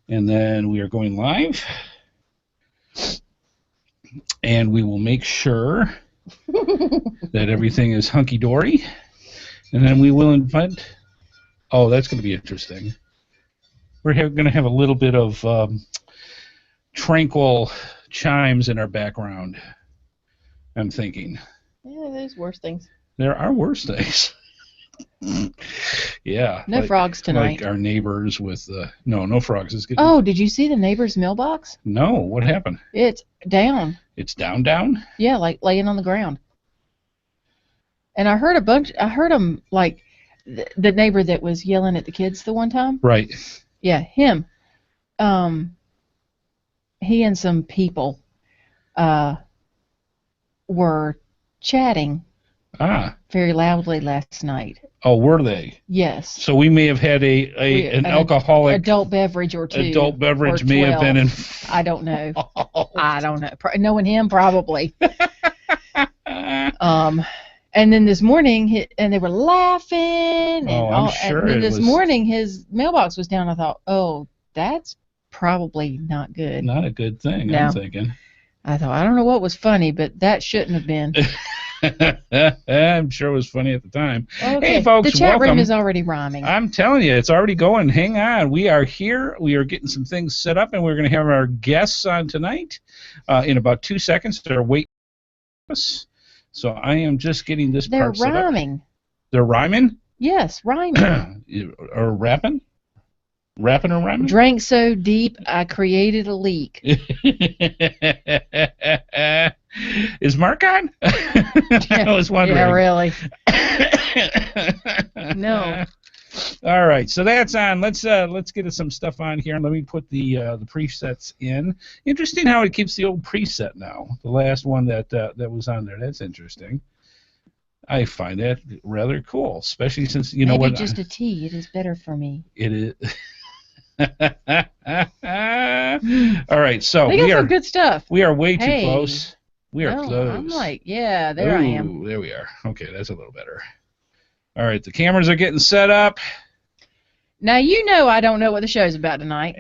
And then we are going live. And we will make sure that everything is hunky-dory. And then we will invite... Oh, that's going to be interesting. We're going to have a little bit of tranquil chimes in our background, I'm thinking. Yeah, there's worse things. There are worse things. Yeah. No frogs tonight. Like our neighbors with the... No frogs. Oh, did you see the neighbor's mailbox? No, what happened? It's down. It's down? Yeah, like laying on the ground. And I heard them, like, the neighbor that was yelling at the kids the one time. Right. Yeah, him. He and some people were chatting very loudly last night. Oh, were they? Yes. So we may have had an alcoholic... adult beverage or two. Adult beverage may have been in... I don't know. I don't know. Knowing him, probably. And then this morning, and they were laughing. And I'm sure. And then this morning, his mailbox was down. I thought, oh, that's probably not good. Not a good thing, no. I'm thinking. I thought, I don't know what was funny, but that shouldn't have been. I'm sure it was funny at the time. Okay. Hey, folks, the chat welcome. room is already rhyming. I'm telling you, it's already going. Hang on. We are here. We are getting some things set up, and we're going to have our guests on tonight in about 2 seconds. They're waiting for us. So I am just getting this part set up. They're rhyming. They're rhyming? Yes, rhyming. Or rapping? Rapping or rhyming? Drank so deep, I created a leak. Is Mark on? I was wondering. Yeah, really. No. All right, so that's on. Let's get some stuff on here. Let me put the presets in. Interesting how it keeps the old preset now. The last one that was on there. That's interesting. I find that rather cool, especially since you know what. Maybe just a tea. It is better for me. It is. All right, so we got some good stuff. We are way too close. We are close. I'm like, yeah, there I am. There we are. Okay, that's a little better. All right, the cameras are getting set up. Now you know I don't know what the show's about tonight.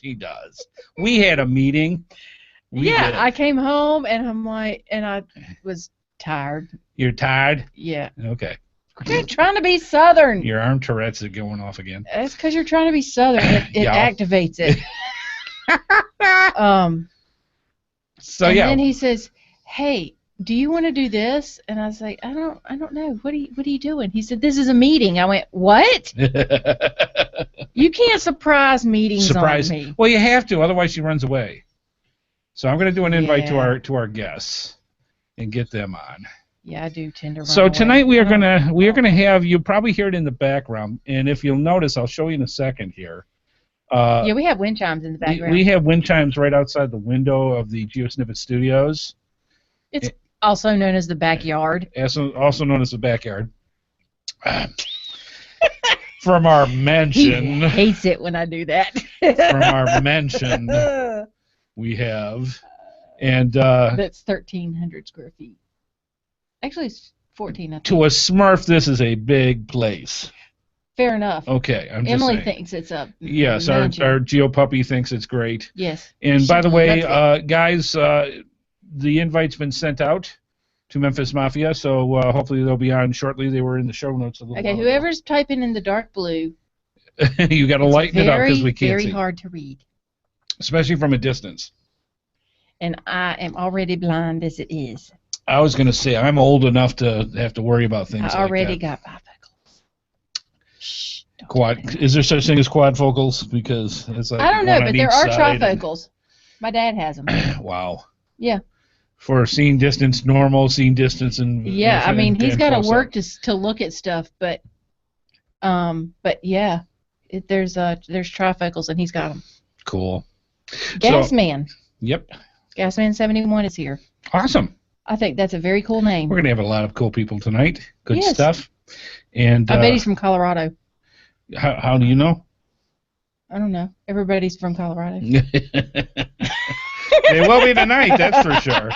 She does. We had a meeting. I came home and I'm like, and I was tired. You're tired? Yeah. Okay. You're trying to be Southern. Your arm Tourette's are going off again. That's because you're trying to be Southern. It activates it. And then he says, "Hey, do you want to do this?" And I was like, I don't know. What are you doing? He said, "This is a meeting." I went, "What?" You can't surprise meetings on me. Well, you have to, otherwise she runs away. So I'm going to do an invite to our guests and get them on. Yeah, I do tend to run So away. tonight we are gonna have, you'll probably hear it in the background, and if you'll notice, I'll show you in a second here. Yeah, we have wind chimes in the background. We have wind chimes right outside the window of the GeoSnippits studios. It's also known as the backyard. Also known as the backyard. From our mansion. He hates it when I do that. From our mansion, we have, and that's 1,300 square feet. Actually, it's 14. I think. To a Smurf, this is a big place. Fair enough. Okay, I'm just Emily saying. thinks it's a yes, our Geo puppy thinks it's great. Yes. And by the way, guys, the invite's been sent out to Memfis Mafia, so hopefully they'll be on shortly. They were in the show notes a little. Okay, whoever's typing in the dark blue. You got to lighten it up because we can't see. Very hard to read. Especially from a distance. And I am already blind as it is. I was going to say, I'm old enough to have to worry about things like that. I already got bifocals. Shh. Is there such thing as quadfocals? Because it's like I don't know, but there are trifocals. My dad has them. Wow. Yeah. For seeing distance normal, seeing distance and yeah, I mean he's got to work to look at stuff, but yeah, there's trifocals and he's got them. Cool. Gasman. Yep. Gasman 71 is here. Awesome. I think that's a very cool name. We're gonna have a lot of cool people tonight. Good stuff. And I bet he's from Colorado. How do you know? I don't know. Everybody's from Colorado. They will be tonight, that's for sure.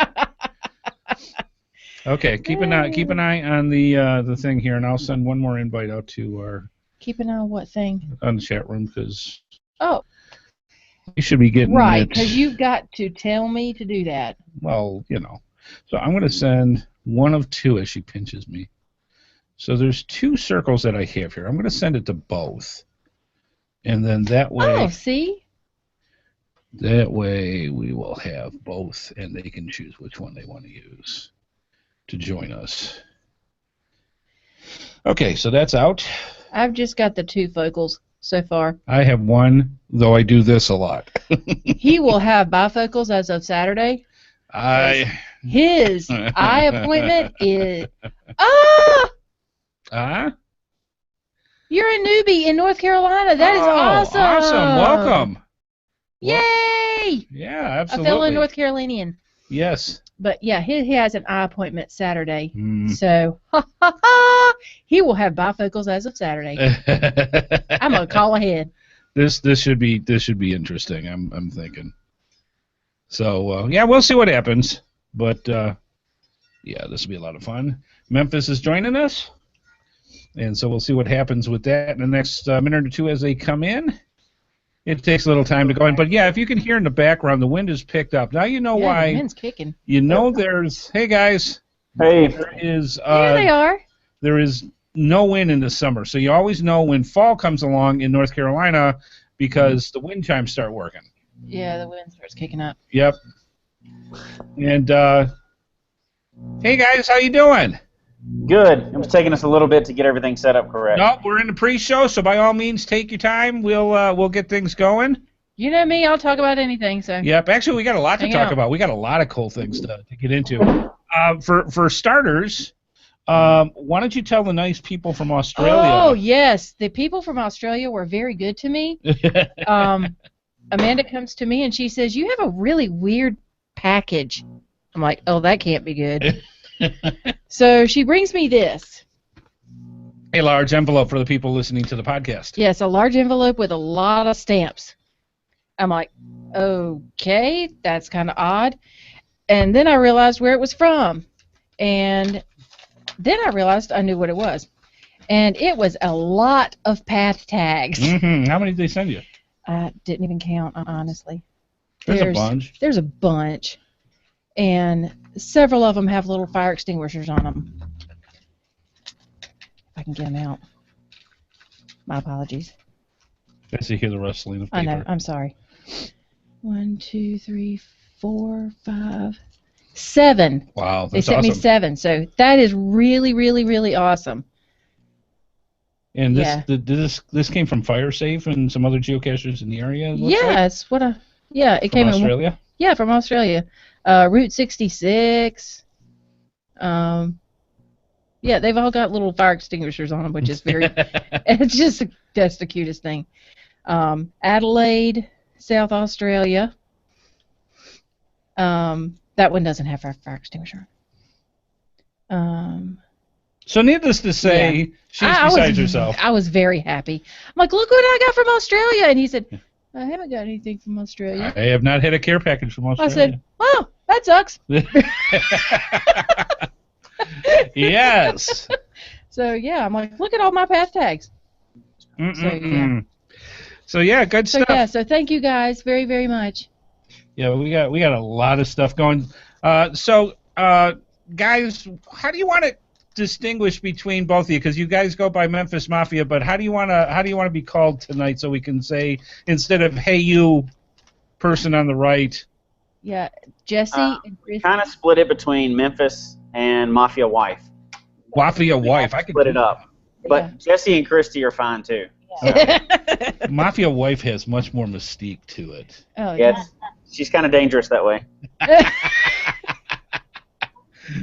Okay, keep an eye on the thing here, and I'll send one more invite out to Keep an eye on what thing? On the chat room, because you should be getting right, because you've got to tell me to do that. Well, So I'm going to send one of two as she pinches me. So there's 2 circles that I have here. I'm going to send it to both. And then that way... Oh, see? That way we will have both, and they can choose which one they want to use to join us. Okay, so that's out. I've just got the 2 focals so far. I have one, though I do this a lot. He will have bifocals as of Saturday. His eye appointment is... You're a newbie in North Carolina. That is awesome. Awesome. Welcome. Yay! Yeah, absolutely. A fellow North Carolinian. Yes. But yeah, he has an eye appointment Saturday. Mm. So he will have bifocals as of Saturday. I'm gonna call ahead. This should be interesting. I'm thinking. So yeah, we'll see what happens. But yeah, this will be a lot of fun. Memfis is joining us, and so we'll see what happens with that in the next minute or two as they come in. It takes a little time to go in, but yeah, if you can hear in the background, the wind is picked up. Now you know why. The wind's kicking. There's. Hey guys. Hey. There is. Here they are. There is no wind in the summer, so you always know when fall comes along in North Carolina because the wind chimes start working. Yeah, the wind starts kicking up. Yep. And hey guys, how you doing? Good. It was taking us a little bit to get everything set up correct. No, we're in the pre-show, so by all means, take your time. We'll get things going. You know me, I'll talk about anything. So. Yep. Actually, we got a lot to talk about. We got a lot of cool things to get into. For starters, why don't you tell the nice people from Australia? Oh yes, the people from Australia were very good to me. Amanda comes to me and she says, "You have a really weird package." I'm like, "Oh, that can't be good." So she brings me this. A large envelope for the people listening to the podcast. Yes, a large envelope with a lot of stamps. I'm like, okay, that's kind of odd. And then I realized where it was from. And then I realized I knew what it was. And it was a lot of path tags. Mm-hmm. How many did they send you? I didn't even count, honestly. There's a bunch. There's a bunch. And several of them have little fire extinguishers on them. If I can get them out. My apologies. I see hear the rustling of paper. I know. I'm sorry. 1, 2, 3, 4, 5, 7. Wow, that's They sent awesome. me 7. So that is really, really, really awesome. And this came from FireSafe and some other geocachers in the area. Yes, like? It came from Australia. From Australia. Route 66. Yeah, they've all got little fire extinguishers on them, which is very. That's the cutest thing. Adelaide, South Australia. That one doesn't have a fire extinguisher. So needless to say, she's beside herself. I was very happy. I'm like, look what I got from Australia, and he said, I haven't got anything from Australia. I have not had a care package from Australia. I said, well, that sucks. Yes. So yeah, I'm like, look at all my path tags. So yeah, good stuff. Yeah, so thank you guys very, very much. Yeah, we got a lot of stuff going. Guys, how do you want to distinguish between both of you? Because you guys go by Memfis Mafia, but how do you want to be called tonight so we can say instead of "Hey you, person on the right"? Yeah, Jesse and Chris. Kind of split it between Memfis and Mafia Wife. Mafia Wife. I could split it up. But yeah. Jesse and Christy are fine too. Yeah. Mafia Wife has much more mystique to it. Oh yeah. She's kind of dangerous that way.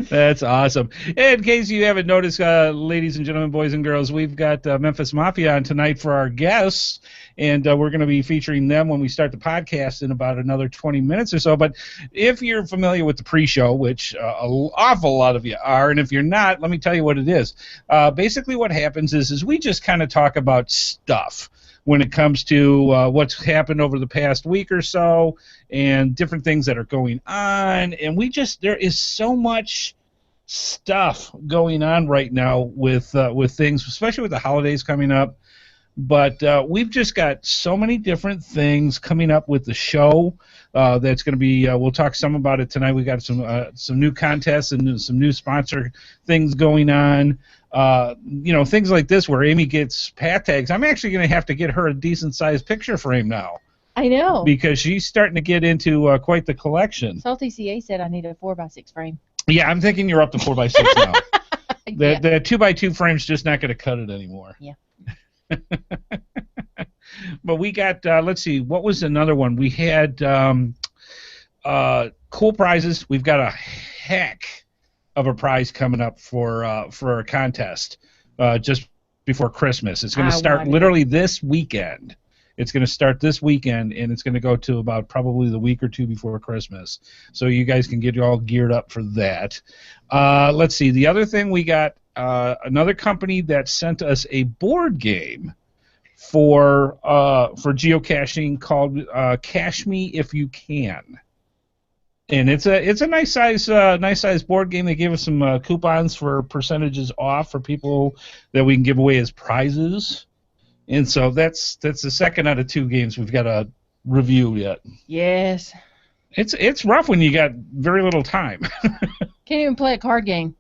That's awesome. In case you haven't noticed, ladies and gentlemen, boys and girls, we've got Memfis Mafia on tonight for our guests, and we're going to be featuring them when we start the podcast in about another 20 minutes or so. But if you're familiar with the pre-show, which an awful lot of you are, and if you're not, let me tell you what it is. Basically what happens is we just kind of talk about stuff when it comes to what's happened over the past week or so and different things that are going on. And there is so much stuff going on right now with things, especially with the holidays coming up. But we've just got so many different things coming up with the show that's going to be. We'll talk some about it tonight. We got some new contests and some new sponsor things going on. Things like this where Amy gets pat tags. I'm actually going to have to get her a decent sized picture frame now. I know. Because she's starting to get into quite the collection. Salty CA said I need a 4x6 frame. Yeah, I'm thinking you're up to 4x6 now. Yeah. The 2x2 frame's just not going to cut it anymore. Yeah. But we got, let's see, what was another one? We had cool prizes. We've got a heck of a prize coming up for a contest just before Christmas. It's going to start literally this weekend. It's going to start this weekend, and it's going to go to about probably the week or two before Christmas. So you guys can get all geared up for that. Let's see. The other thing, we got another company that sent us a board game for geocaching called Cache Me If You Can. And it's a nice size board game. They gave us some coupons for percentages off for people that we can give away as prizes. And so that's the second out of 2 games we've got to review yet. Yes. It's rough when you got very little time. Can't even play a card game.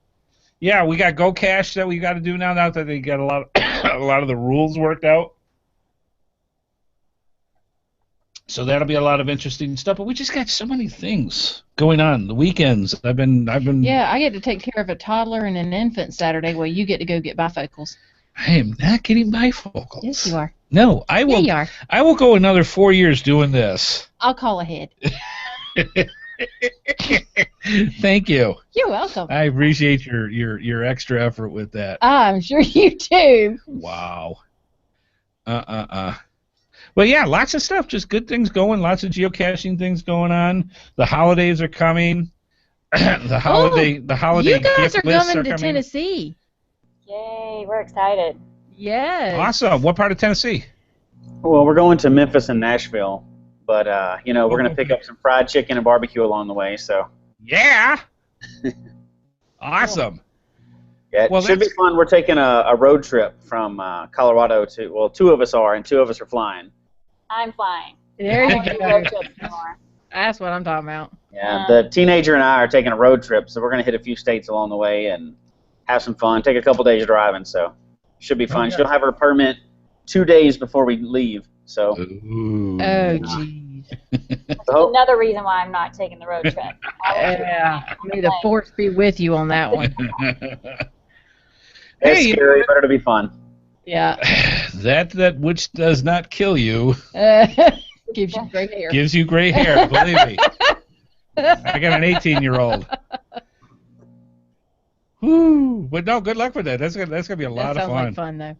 Yeah, we got Geocacher that we got to do now that they got a lot of the rules worked out. So that'll be a lot of interesting stuff. But we just got so many things going on. The weekends, I've been. Yeah, I get to take care of a toddler and an infant Saturday, while you get to go get bifocals. I am not getting bifocals. Yes, you are. No, I will. Yeah, you are. I will go another 4 years doing this. I'll call ahead. Thank you. You're welcome. I appreciate your extra effort with that. I'm sure you do. Wow. But yeah, lots of stuff. Just good things going. Lots of geocaching things going on. The holidays are coming. The holiday you guys gift are lists coming are to Tennessee. Yay, we're excited. Yes. Awesome. What part of Tennessee? Well, we're going to Memphis and Nashville, but we're going to pick up some fried chicken and barbecue along the way. So. Yeah. Awesome. Yeah, it should be fun. We're taking a road trip from Colorado to. Well, 2 of us are, and 2 of us are flying. I'm flying. There you go. go. That's what I'm talking about. Yeah, the teenager and I are taking a road trip, so we're going to hit a few states along the way and have some fun. Take a couple days driving, so should be fun. She'll have her permit 2 days before we leave. So. Ooh. Oh, geez. That's another reason why I'm not taking the road trip. Yeah. May the force be with you on that one. It's scary, but it'll be fun. Yeah. That which does not kill you gives you gray hair. Gives you gray hair, believe me. I got an 18-year-old. Woo! But no, good luck with that. That's gonna be a lot of fun. That sounds like fun, though.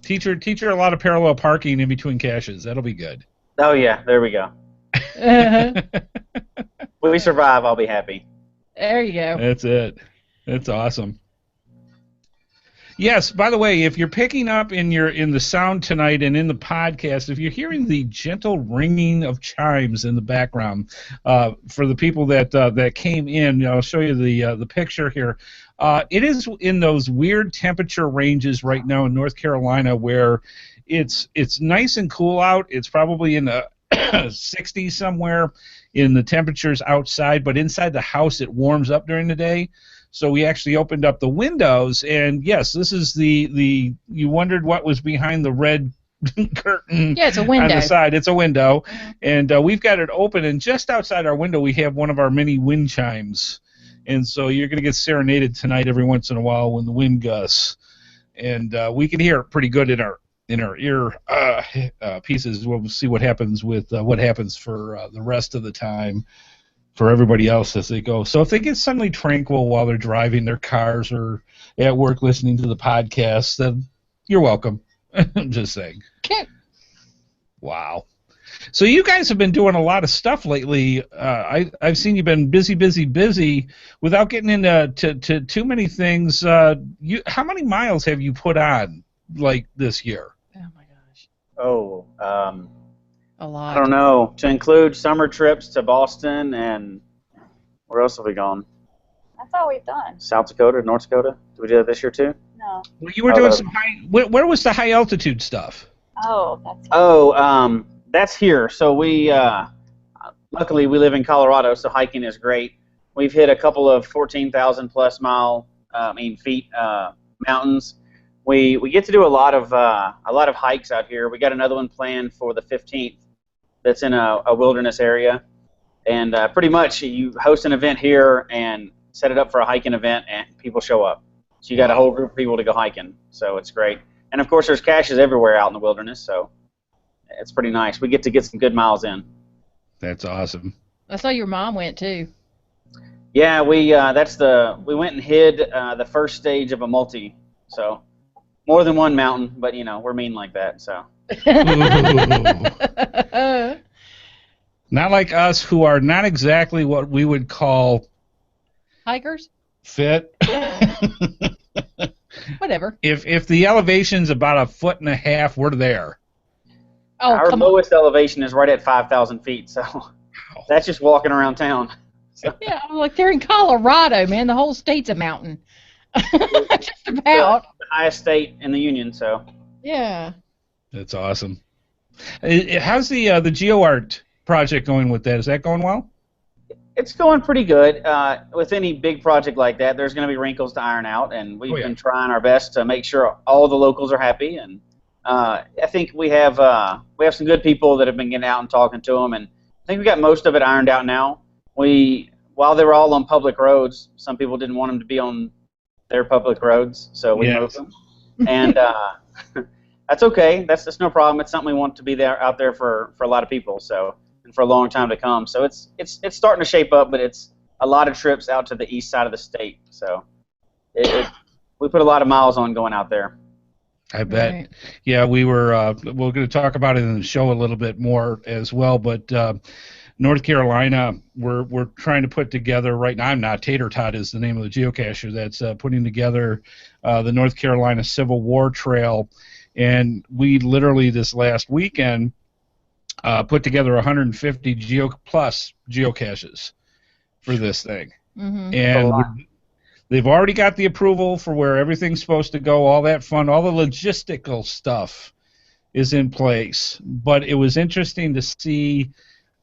Teach her a lot of parallel parking in between caches. That'll be good. Oh yeah, there we go. When we survive, I'll be happy. There you go. That's it. That's awesome. Yes, by the way, if you're picking up in the sound tonight and in the podcast, if you're hearing the gentle ringing of chimes in the background, for the people that came in, I'll show you the picture here. It is in those weird temperature ranges right now in North Carolina where it's nice and cool out. It's probably in the 60s somewhere in the temperatures outside, but inside the house it warms up during the day. So we actually opened up the windows, and yes, this is the you wondered what was behind the red curtain. Yeah, it's a window. On the side. It's a window, and we've got it open, and just outside our window we have one of our mini wind chimes. And so you're going to get serenaded tonight every once in a while when the wind gusts. And we can hear it pretty good in our ear pieces. We'll see what happens with what happens for the rest of the time for everybody else as they go. So if they get suddenly tranquil while they're driving their cars or at work listening to the podcast, then you're welcome. I'm just saying. Okay. Wow. So you guys have been doing a lot of stuff lately. I've seen you've been busy. Without getting into too many things, how many miles have you put on like this year? Oh my gosh. Oh, a lot. I don't know. To include summer trips to Boston and where else have we gone? That's all we've done. South Dakota, North Dakota. Did we do that this year too? No. Well, you were doing some high. Where was the high altitude stuff? Oh, that's. Oh, that's here. So we, luckily, we live in Colorado, so hiking is great. We've hit a couple of 14,000 plus feet mountains. We get to do a lot of hikes out here. We got another one planned for the 15th. That's in a wilderness area, and pretty much you host an event here and set it up for a hiking event, and people show up. So you got a whole group of people to go hiking. So it's great. And of course, there's caches everywhere out in the wilderness, so it's pretty nice. We get to get some good miles in. That's awesome. I saw your mom went too. Yeah, we went and hid the first stage of a multi, so more than one mountain, but we're mean like that, so. Not like us, who are not exactly what we would call hikers. Fit. Whatever. If the elevation's about 1.5 feet, we're there. Oh, our lowest elevation is right at 5,000 feet, so that's just walking around town. So. Yeah, I'm like, they're in Colorado, man. The whole state's a mountain. Just about. The highest state in the union, so. Yeah. That's awesome. How's the GeoArt project going with that? Is that going well? It's going pretty good. With any big project like that, there's going to be wrinkles to iron out, and we've been trying our best to make sure all the locals are happy. And I think we have some good people that have been getting out and talking to them, and I think we got most of it ironed out now. While they were all on public roads, some people didn't want them to be on their public roads, so we moved them. And that's okay. That's no problem. It's something we want to be out there for a lot of people. So. And for a long time to come. So it's starting to shape up, but it's a lot of trips out to the east side of the state. So we put a lot of miles on going out there. I bet. Right. Yeah, we're going to talk about it in the show a little bit more as well, but North Carolina, we're trying to put together right now. I'm not. HeadHardHat is the name of the geocacher that's putting together the North Carolina Civil War Trail, and we literally this last weekend put together 150 plus geocaches for this thing. Mm-hmm. And they've already got the approval for where everything's supposed to go, all that fun, all the logistical stuff is in place. But it was interesting to see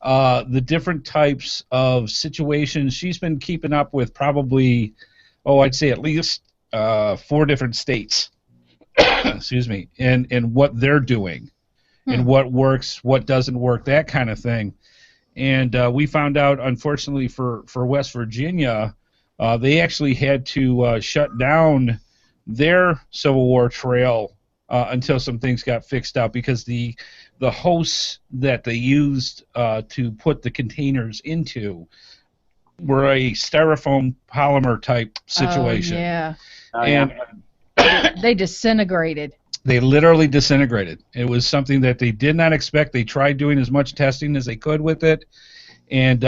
the different types of situations. She's been keeping up with probably, I'd say at least 4 different states, excuse me, and what they're doing. And what works, what doesn't work, that kind of thing. And we found out, unfortunately, for West Virginia, they actually had to shut down their Civil War Trail until some things got fixed out, because the hosts that they used to put the containers into were a styrofoam polymer type situation. Oh, yeah. And they disintegrated. They literally disintegrated. It was something that they did not expect. They tried doing as much testing as they could with it, and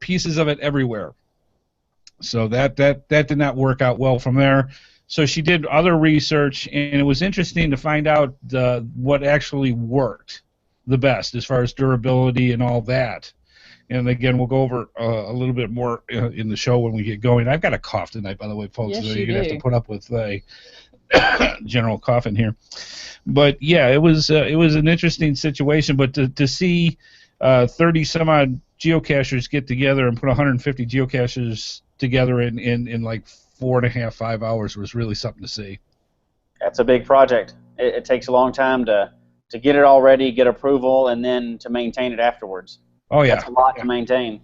pieces of it everywhere. So that did not work out well from there. So she did other research, and it was interesting to find out what actually worked the best as far as durability and all that. And again, we'll go over a little bit more in the show when we get going. I've got a cough tonight, by the way, folks. Yes, so you're going to have to put up with a general cough in here. But yeah, it was an interesting situation. But to see 30 some odd geocachers get together and put 150 geocaches together in like 4.5, 5 hours was really something to see. That's a big project. It takes a long time to get it all ready, get approval, and then to maintain it afterwards. Oh yeah, that's a lot to maintain.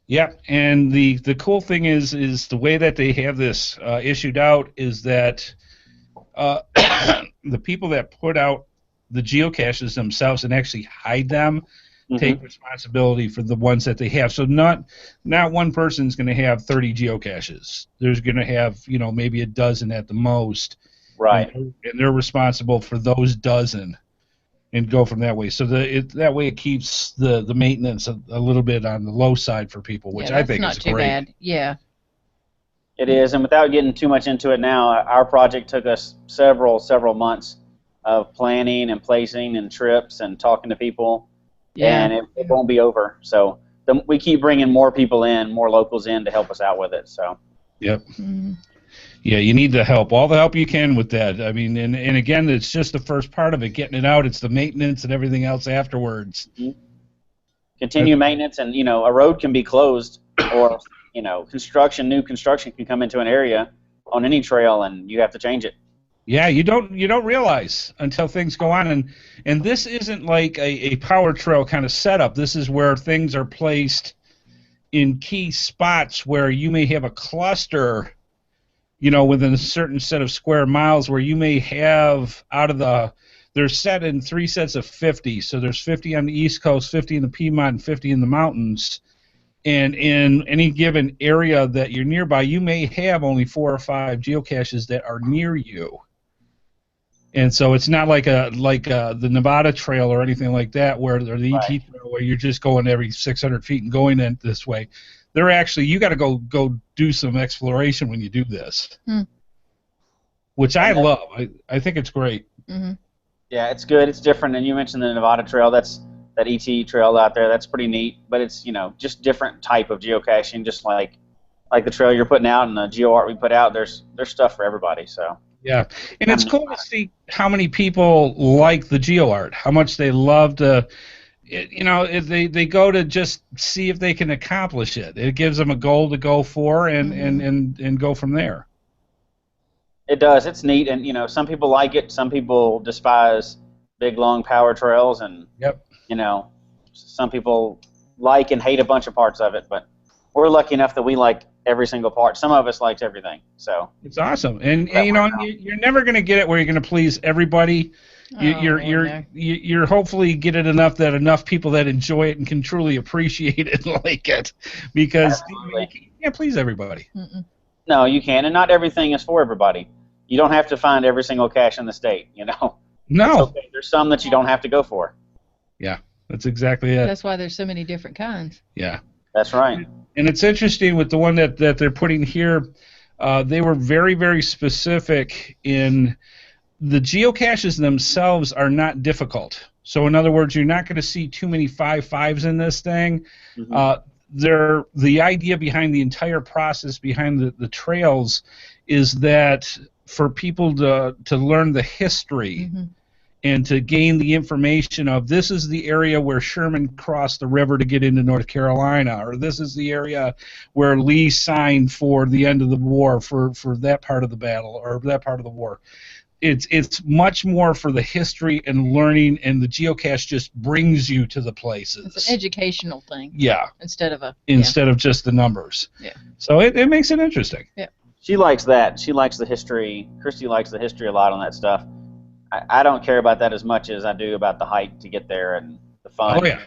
Yeah, and the cool thing is the way that they have this issued out is that the people that put out the geocaches themselves and actually hide them take responsibility for the ones that they have. So not one person's going to have 30 geocaches. There's going to have maybe a dozen at the most. Right. And they're responsible for those dozen. And go from that way. So that way it keeps the maintenance a little bit on the low side for people, which I think is great. That's not too bad. Yeah. It is, and without getting too much into it now, our project took us several months of planning and placing and trips and talking to people, and it won't be over. So we keep bringing more people in, more locals in to help us out with it. So Yep. Yeah, you need the help, all the help you can with that. I mean, and again, it's just the first part of it, getting it out. It's the maintenance and everything else afterwards. Continue maintenance, and a road can be closed, or new construction can come into an area on any trail, and you have to change it. Yeah, you don't realize until things go on, and this isn't like a power trail kind of setup. This is where things are placed in key spots where you may have a cluster, within a certain set of square miles, where you may have they're set in 3 sets of 50. So there's 50 on the East Coast, 50 in the Piedmont, and 50 in the mountains. And in any given area that you're nearby, you may have only 4 or 5 geocaches that are near you. And so it's not like the Nevada Trail or anything like that, or the ET Trail, where you're just going every 600 feet and going in this way. They're actually, you got to go do some exploration when you do this, which I love. I think it's great. Yeah, it's good. It's different. And you mentioned the Nevada Trail. That's that ET Trail out there. That's pretty neat. But it's just different type of geocaching. Just like the trail you're putting out and the geo art we put out. There's stuff for everybody. So. Yeah, and it's cool to see how many people like the geo art. How much they love to. If they go to just see if they can accomplish it. It gives them a goal to go for and go from there. It does. It's neat, and some people like it. Some people despise big long power trails, and some people like and hate a bunch of parts of it. But we're lucky enough that we like every single part. Some of us likes everything. So it's awesome, and you're never going to get it where you're going to please everybody. You're hopefully get it enough that enough people that enjoy it and can truly appreciate it and like it, because you can't please everybody. No, you can't, and not everything is for everybody. You don't have to find every single cache in the state. No. Okay. There's some that you don't have to go for. Yeah, that's exactly it. That's why there's so many different kinds. Yeah. That's right. And it's interesting with the one that they're putting here. They were very, very specific in. The geocaches themselves are not difficult. So in other words, you're not going to see too many 5.5s in this thing. The idea behind the entire process behind the trails is that for people to learn the history and to gain the information of this is the area where Sherman crossed the river to get into North Carolina, or this is the area where Lee signed for the end of the war for that part of the battle or that part of the war. It's much more for the history and learning, and the geocache just brings you to the places. It's an educational thing. Yeah. Instead of just the numbers. Yeah. So it makes it interesting. Yeah. She likes that. She likes the history. Christy likes the history a lot on that stuff. I don't care about that as much as I do about the hike to get there and the fun. Oh, yeah.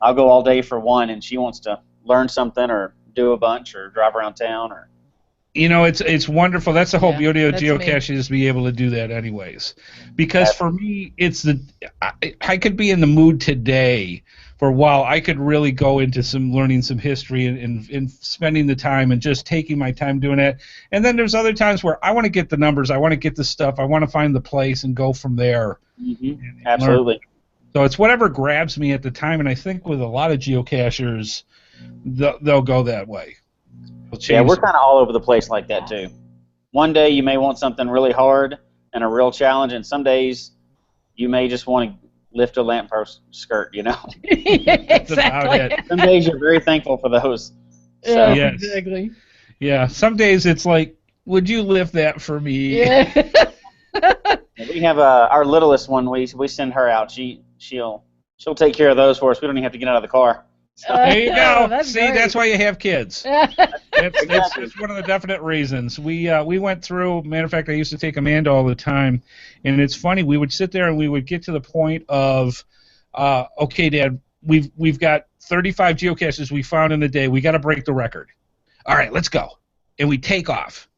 I'll go all day for one, and she wants to learn something or do a bunch or drive around town or. It's wonderful. That's the whole beauty of geocaching, is to be able to do that anyways. Because for me, I could be in the mood today for a while. I could really go into learning some history and spending the time and just taking my time doing it. And then there's other times where I want to get the numbers, I want to get the stuff, I want to find the place and go from there. And absolutely. So it's whatever grabs me at the time, and I think with a lot of geocachers, they'll go that way. Yeah, we're kind of all over the place like that too. One day you may want something really hard and a real challenge, and some days you may just want to lift a lamppost skirt, Exactly. Some days you're very thankful for those. So. Yeah, exactly. Yeah, some days it's like, would you lift that for me? Yeah. We have our littlest one. We send her out. She'll take care of those for us. We don't even have to get out of the car. So. There you go. That's See, great. That's why you have kids. It's one of the definite reasons. We went through. Matter of fact, I used to take Amanda all the time, and it's funny. We would sit there and we would get to the point of, okay, Dad, we've got 35 geocaches we found in a day. We got to break the record. All right, let's go. And we take off.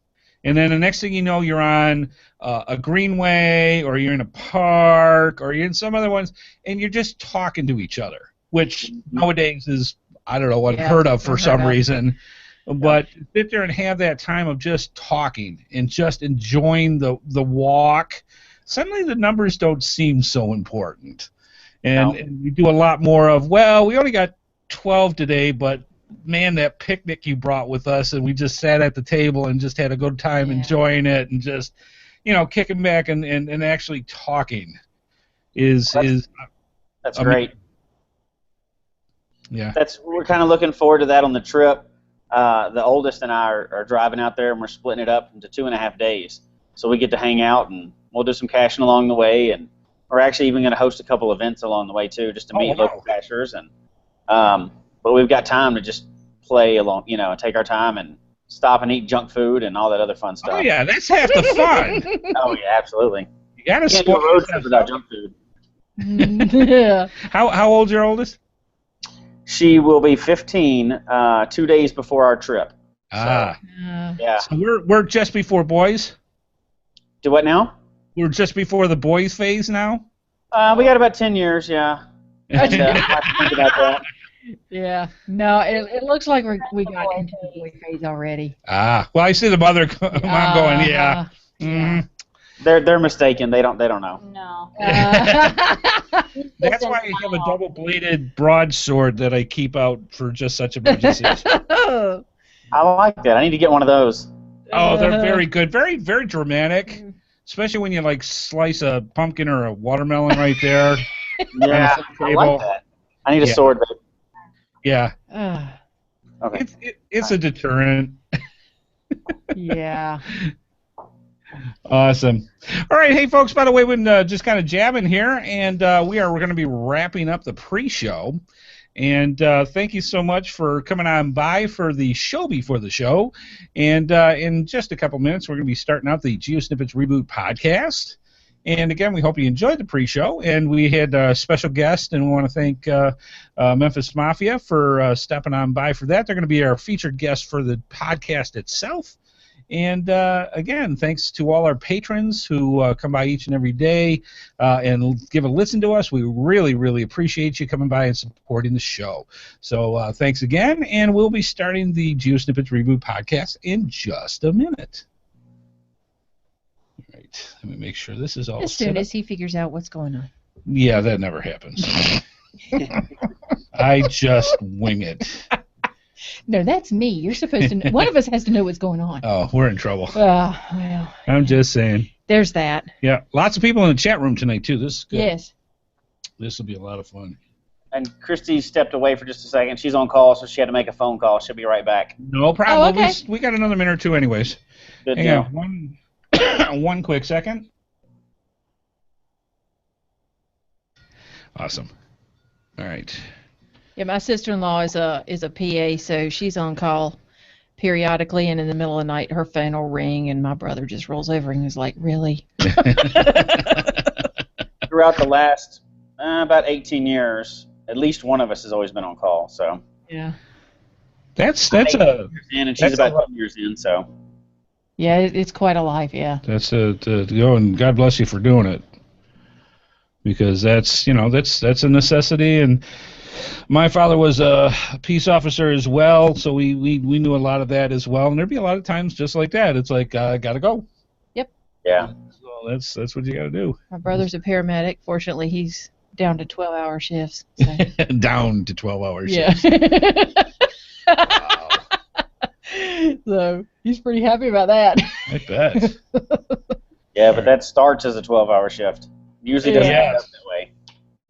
And then the next thing you know, you're on a greenway, or you're in a park, or you're in some other ones, and you're just talking to each other, which nowadays is, I don't know, unheard of for some reason. But sit there and have that time of just talking and just enjoying the walk. Suddenly the numbers don't seem so important. And you do a lot more of, well, we only got 12 today, but man, that picnic you brought with us, and we just sat at the table and just had a good time enjoying it, and just, kicking back and actually talking is that's great. Yeah. We're kind of looking forward to that on the trip. The oldest and I are driving out there, and we're splitting it up into 2.5 days. So we get to hang out, and we'll do some caching along the way, and we're actually even going to host a couple events along the way too, just to meet local cachers. And but we've got time to just play along, and take our time and stop and eat junk food and all that other fun stuff. Oh yeah, that's half the fun. Oh yeah, absolutely. You got to spoil road trip without junk food. Yeah. How old's your oldest? She will be 15 2 days before our trip. Yeah. So we're just before boys. Do what now? We're just before the boys phase now. We got about 10 years. Yeah. I have to think about that. Yeah. No, it looks like we got into the boy phase already. Well, I see the mom going. Yeah. Mm-hmm. They're mistaken. They don't know. No. That's why I have a double-bladed broadsword that I keep out for just such emergencies. I like that. I need to get one of those. Oh, they're very good. Very, very dramatic. Especially when you slice a pumpkin or a watermelon right there. Yeah, I like that. I need a sword, babe. Yeah. Okay. It's a deterrent. Yeah. Awesome. All right, hey folks. By the way, we've been just kind of jabbing here, and we're going to be wrapping up the pre-show. And thank you so much for coming on by for the show before the show. And in just a couple minutes, we're going to be starting out the GeoSnippits Reboot Podcast. And again, we hope you enjoyed the pre-show. And we had a special guest, and we want to thank Memfis Mafia for stepping on by for that. They're going to be our featured guest for the podcast itself. And again, thanks to all our patrons who come by each and every day and give a listen to us. We really, really appreciate you coming by and supporting the show. So thanks again, and we'll be starting the GeoSnippits Reboot Podcast in just a minute. All right, let me make sure this is all as soon as he figures out what's going on. Yeah, that never happens. I just wing it. No, that's me. You're supposed to know. One of us has to know what's going on. Oh, we're in trouble. Well. I'm just saying. There's that. Yeah, lots of people in the chat room tonight, too. This is good. Yes. This will be a lot of fun. And Christy stepped away for just a second. She's on call, so she had to make a phone call. She'll be right back. No problem. Oh, okay. We got another minute or two anyways. Good Hang deal. on. One quick second. Awesome. All right. Yeah, my sister-in-law is a PA, so she's on call periodically, and in the middle of the night, her phone will ring, and my brother just rolls over and is like, "Really?" Throughout the last about 18 years, at least one of us has always been on call. So yeah, that's and she's about 10 years in. So yeah, it's quite a life. Yeah, that's and God bless you for doing it, because that's a necessity. And my father was a peace officer as well, so we knew a lot of that as well. And there'd be a lot of times just like that. It's like, I gotta go. Yep. Yeah. So that's what you gotta do. My brother's a paramedic. Fortunately, he's down to 12-hour shifts. So. Down to 12-hour shifts. Yeah. Wow. So he's pretty happy about that. I bet. Yeah, but that starts as a 12-hour shift. Usually doesn't end up that way.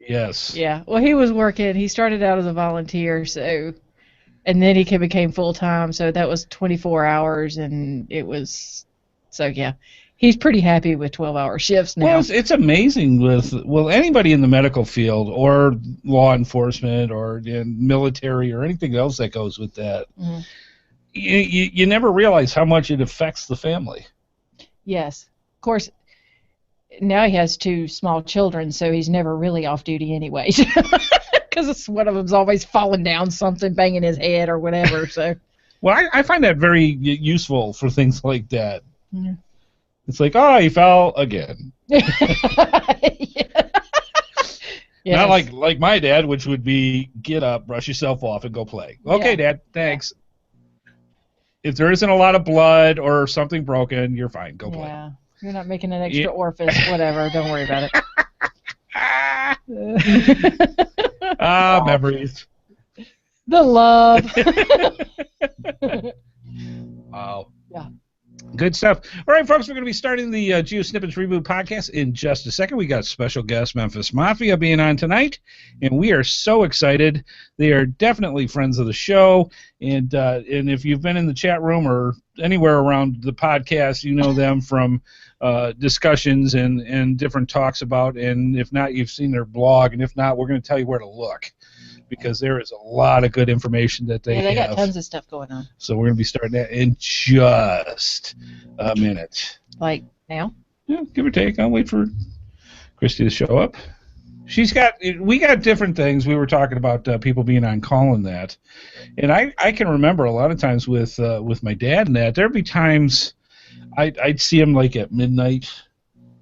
Yes. Yeah. Well, he was working. He started out as a volunteer, and then he became full-time, so that was 24 hours, and it was, so yeah. He's pretty happy with 12-hour shifts now. Well, it's amazing with anybody in the medical field or law enforcement or military or anything else that goes with that. Mm-hmm. You never realize how much it affects the family. Yes. Of course, now he has 2 small children, so he's never really off duty anyways. Because one of them's always falling down something, banging his head or whatever. So. Well, I find that very useful for things like that. Yeah. It's like, oh, he fell again. Not like my dad, which would be get up, brush yourself off, and go play. Okay, Dad, thanks. If there isn't a lot of blood or something broken, you're fine. Go play. Yeah, you're not making an extra orifice, whatever. Don't worry about it. Memories. The love. Wow. Yeah. Good stuff. All right, folks, we're going to be starting the GeoSnippits Reboot Podcast in just a second. We got special guest Memfis Mafia being on tonight, and we are so excited. They are definitely friends of the show, and if you've been in the chat room or anywhere around the podcast, you know them from discussions and different talks about, and if not, you've seen their blog, and if not, we're going to tell you where to look, because there is a lot of good information that they have. They got tons of stuff going on. So we're going to be starting that in just a minute. Like now? Yeah, give or take. I'll wait for Christy to show up. We got different things. We were talking about people being on call and that. And I can remember a lot of times with my dad and that, there'd be times I'd see him like at midnight.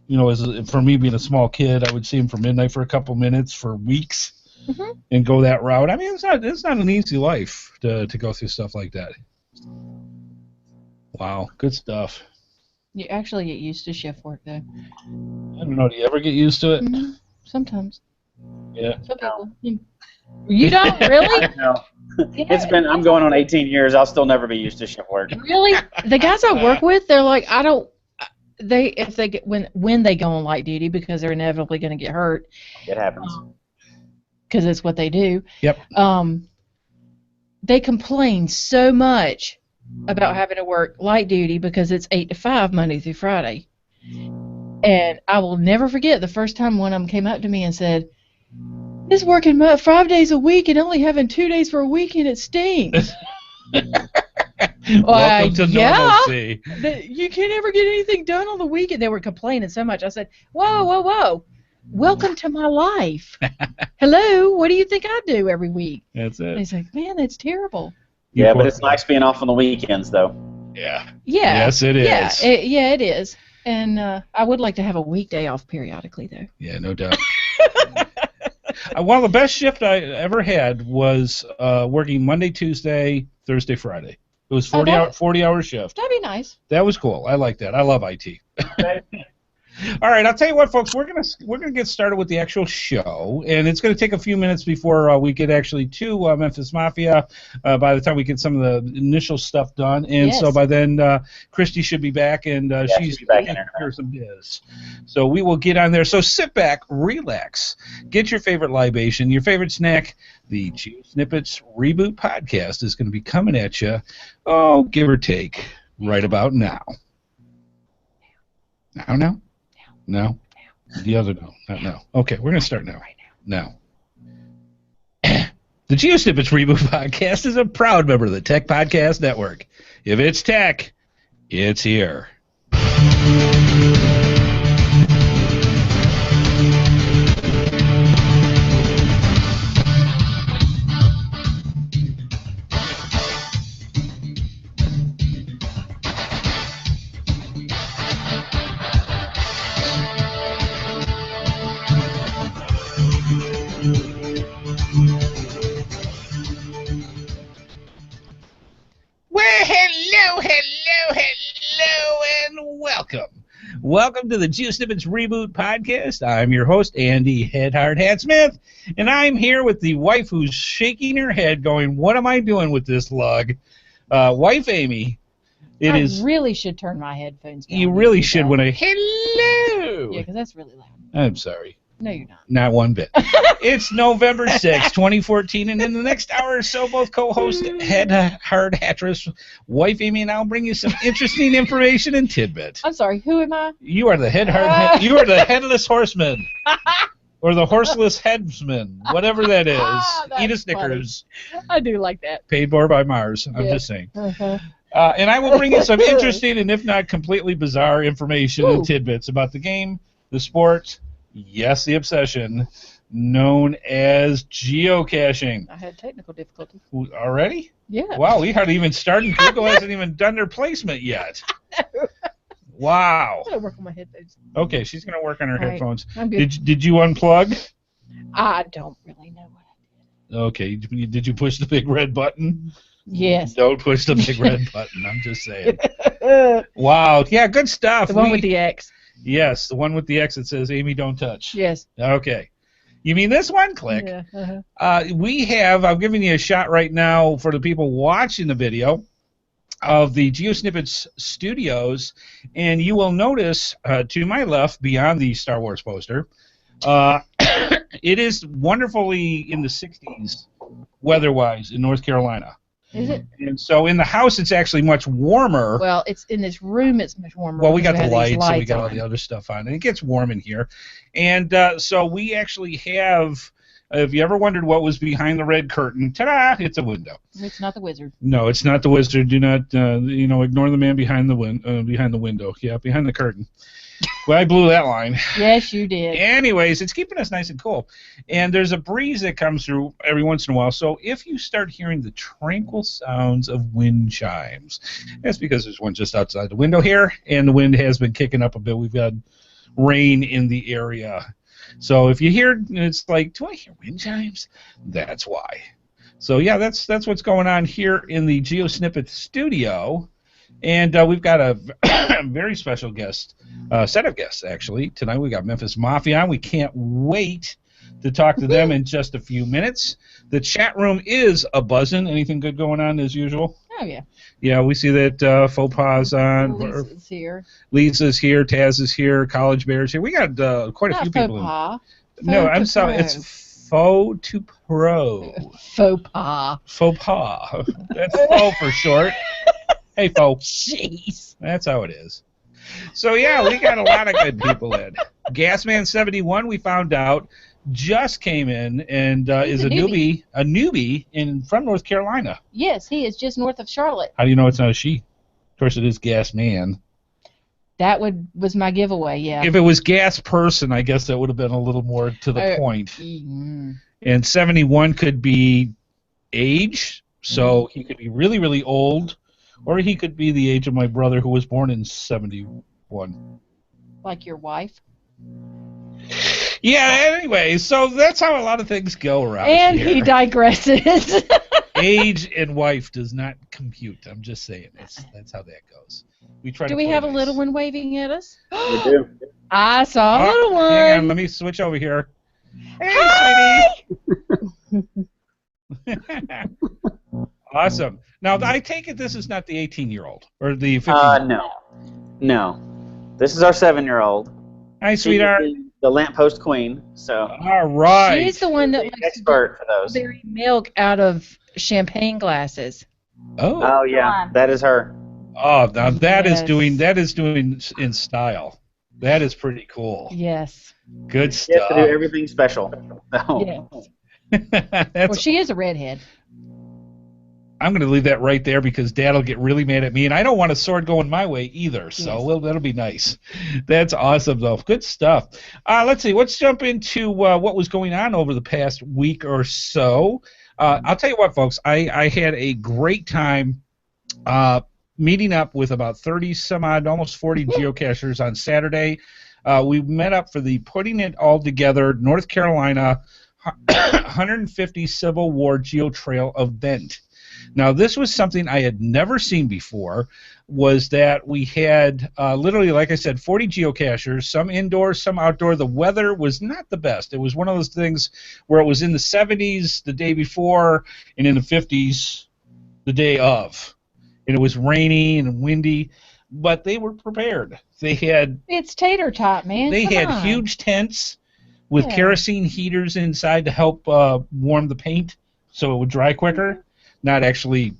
You know, for me being a small kid, I would see him for midnight for a couple minutes for weeks. Mm-hmm. And go that route. I mean, it's not an easy life to go through stuff like that. Wow, good stuff. You actually get used to shift work, though. I don't know. Do you ever get used to it? Mm-hmm. Sometimes. Yeah. Some people. You don't really? No. Yeah. I'm going on 18 years. I'll still never be used to shift work. Really? The guys I work with, they're like, when they go on light duty, because they're inevitably going to get hurt. It happens. Because it's what they do. Yep. They complain so much about having to work light duty because it's 8 to 5 Monday through Friday. And I will never forget the first time one of them came up to me and said, "This working 5 days a week and only having 2 days for a weekend, it stinks." Welcome to normalcy. You can't ever get anything done on the weekend. They were complaining so much. I said, whoa. Welcome to my life. Hello, what do you think I do every week? That's it. And he's like, man, that's terrible. Yeah, but it's nice being off on the weekends, though. Yeah. Yeah. Yes, it is. Yeah, it is. And I would like to have a weekday off periodically, though. Yeah, no doubt. One of the best shifts I ever had was working Monday, Tuesday, Thursday, Friday. It was 40-hour shift. That'd be nice. That was cool. I like that. I love IT. All right, I'll tell you what, folks. We're gonna get started with the actual show, and it's gonna take a few minutes before we get actually to Memfis Mafia. By the time we get some of the initial stuff done, and so by then Christy should be back, and she's back in here some biz. So we will get on there. So sit back, relax, get your favorite libation, your favorite snack. The GeoSnippits Reboot Podcast is going to be coming at you. Oh, give or take, right about now. Now. No? The other no. Not now. Okay, we're going to start now. Right now. The GeoSnippits Reboot Podcast is a proud member of the Tech Podcast Network. If it's tech, it's here. Welcome to the GeoSnippits Reboot Podcast. I'm your host, Andy HeadHardHat Smith, and I'm here with the wife who's shaking her head going, what am I doing with this lug? Wife Amy. I really should turn my headphones down. You really should when I... Hello! Yeah, because that's really loud. I'm sorry. No, you're not. Not one bit. It's November 6th, 2014, and in the next hour or so, both co-hosts HeadHardHatress, wife Amy, and I'll bring you some interesting information and tidbits. I'm sorry, who am I? You are the you are the headless horseman, or the horseless headsman, whatever that is. Eat a Snickers. Funny. I do like that. Paid for by Mars. I'm just saying. Uh-huh. And I will bring you some interesting and if not completely bizarre information and tidbits about the game, the sport. Yes, the obsession, known as geocaching. I had technical difficulties. Already? Yeah. Wow, we haven't even started. Google hasn't even done their placement yet. No. Wow. I'm going to work on my headphones. Okay, she's going to work on her headphones. I'm good. Did you unplug? I don't really know what I did. Okay, did you push the big red button? Yes. Don't push the big red button, I'm just saying. Wow, yeah, good stuff. The one with the X. Yes, the one with the X that says, Amy, don't touch. Yes. Okay. You mean this one? Click. Yeah. I'm giving you a shot right now for the people watching the video of the GeoSnippits Studios, and you will notice to my left, beyond the Star Wars poster, it is wonderfully in the 60s weather-wise in North Carolina. Is it? And so in the house, it's actually much warmer. Well, it's in this room. It's much warmer. Well, we got the lights, and we got on. all the other stuff on, and it gets warm in here. And so we actually have. If you ever wondered what was behind the red curtain, ta-da! It's a window. It's not the wizard. No, it's not the wizard. Do not, ignore the man behind the window. Yeah, behind the curtain. Well, I blew that line. Yes, you did. Anyways, it's keeping us nice and cool. And there's a breeze that comes through every once in a while. So if you start hearing the tranquil sounds of wind chimes, that's because there's one just outside the window here, and the wind has been kicking up a bit. We've got rain in the area. So if you hear, it's like, do I hear wind chimes? That's why. So yeah, that's what's going on here in the GeoSnippets studio. And we've got a very special set of guests, actually. Tonight we got Memfis Mafia on. We can't wait to talk to them in just a few minutes. The chat room is a-buzzing. Anything good going on as usual? Oh, yeah. Yeah, we see that Faux Pas on. Lisa's here. Lisa's here. Taz is here. College Bear's here. We got quite a few people. Pas. No, I'm sorry. It's Faux to Pro. Faux Pas. Faux Pas. That's Faux for short. Hey, folks. Jeez. That's how it is. So, yeah, we got a lot of good people in. Gasman71, we found out, just came in and is a newbie from North Carolina. Yes, he is just north of Charlotte. How do you know it's not a she? Of course, it is Gasman. That was my giveaway, yeah. If it was Gas Person, I guess that would have been a little more to the point. And 71 could be age, so he could be really, really old. Or he could be the age of my brother who was born in 71. Like your wife? Yeah, anyway, so that's how a lot of things go around and here. He digresses. Age and wife does not compute. I'm just saying. That's how that goes. Do we have a little one waving at us? We do. I saw a little one. Hang on, let me switch over here. Hey, sweetie. Awesome. Now, I take it this is not the 18-year-old or the 15-year-old. No. This is our 7-year-old. Hi, sweetheart. The lamppost queen. So. All right. She's the one that likes expert for those. Berry milk out of champagne glasses. Oh yeah, that is her. Oh, now that is doing in style. That is pretty cool. Yes. Good stuff. You have to do everything special. Yes. Well, she is a redhead. I'm going to leave that right there because Dad will get really mad at me, and I don't want a sword going my way either, so that'll be nice. That's awesome, though. Good stuff. Let's see. Let's jump into what was going on over the past week or so. I'll tell you what, folks. I had a great time meeting up with about 30-some-odd, almost 40 geocachers on Saturday. We met up for the Putting It All Together North Carolina 150 Civil War Geo Trail event. Now, this was something I had never seen before, was that we had literally, like I said, 40 geocachers, some indoor, some outdoor. The weather was not the best. It was one of those things where it was in the 70s the day before and in the 50s the day of. And it was rainy and windy, but they were prepared. They had... It's tater tot, man. They had huge tents with kerosene heaters inside to help warm the paint so it would dry quicker. Not actually,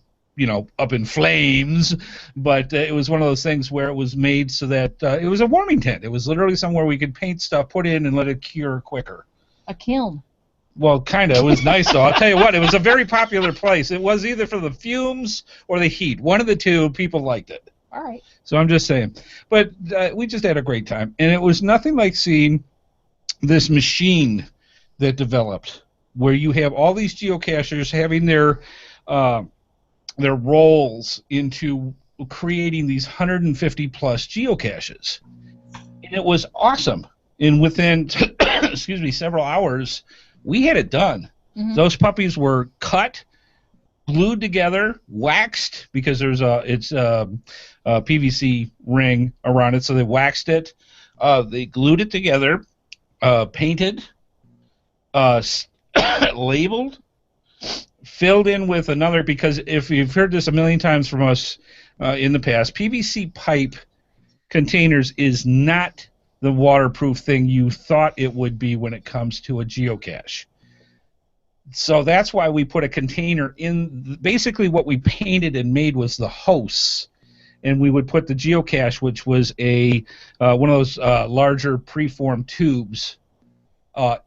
up in flames, but it was one of those things where it was made so that it was a warming tent. It was literally somewhere we could paint stuff, put in, and let it cure quicker. A kiln. Well, kind of. It was nice, though. I'll tell you what, it was a very popular place. It was either for the fumes or the heat. One of the two, people liked it. All right. So I'm just saying. But we just had a great time. And it was nothing like seeing this machine that developed where you have all these geocachers having their roles into creating these 150-plus geocaches. And it was awesome. And within, several hours, we had it done. Mm-hmm. Those puppies were cut, glued together, waxed, because there's a PVC ring around it, so they waxed it. They glued it together, painted, labeled, filled in with another, because if you've heard this a million times from us in the past, PVC pipe containers is not the waterproof thing you thought it would be when it comes to a geocache. So that's why we put a container in. Basically what we painted and made was the hosts, and we would put the geocache, which was a one of those larger preformed tubes,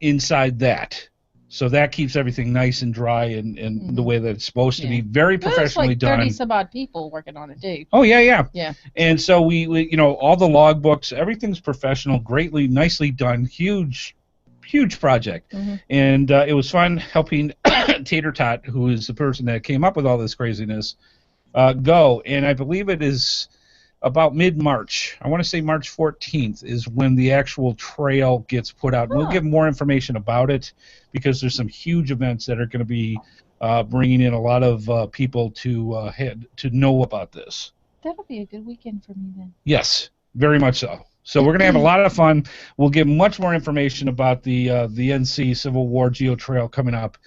inside that. So that keeps everything nice and dry and the way that it's supposed to be. Very professionally done. There's like 30-some-odd people working on it, too. Oh, yeah. Yeah. And so we you know, all the logbooks, everything's professional, nicely done, huge project. And it was fun helping HeadHardHat, who is the person that came up with all this craziness, go. And I believe it is about mid-March. I want to say March 14th is when the actual trail gets put out. We'll give more information about it, because there's some huge events that are going to be bringing in a lot of people to know about this. That'll be a good weekend for me then. Yes, very much so. So we're going to have a lot of fun. We'll give much more information about the NC Civil War Geo Trail coming up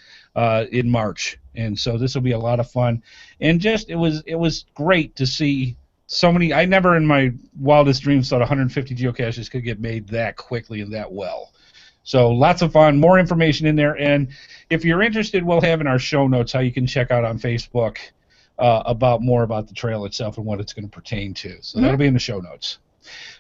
in March, and so this will be a lot of fun. And just it was great to see so many. I never in my wildest dreams thought 150 geocaches could get made that quickly and that well. So lots of fun, more information in there. And if you're interested, we'll have in our show notes how you can check out on Facebook more about the trail itself and what it's going to pertain to. So that'll be in the show notes.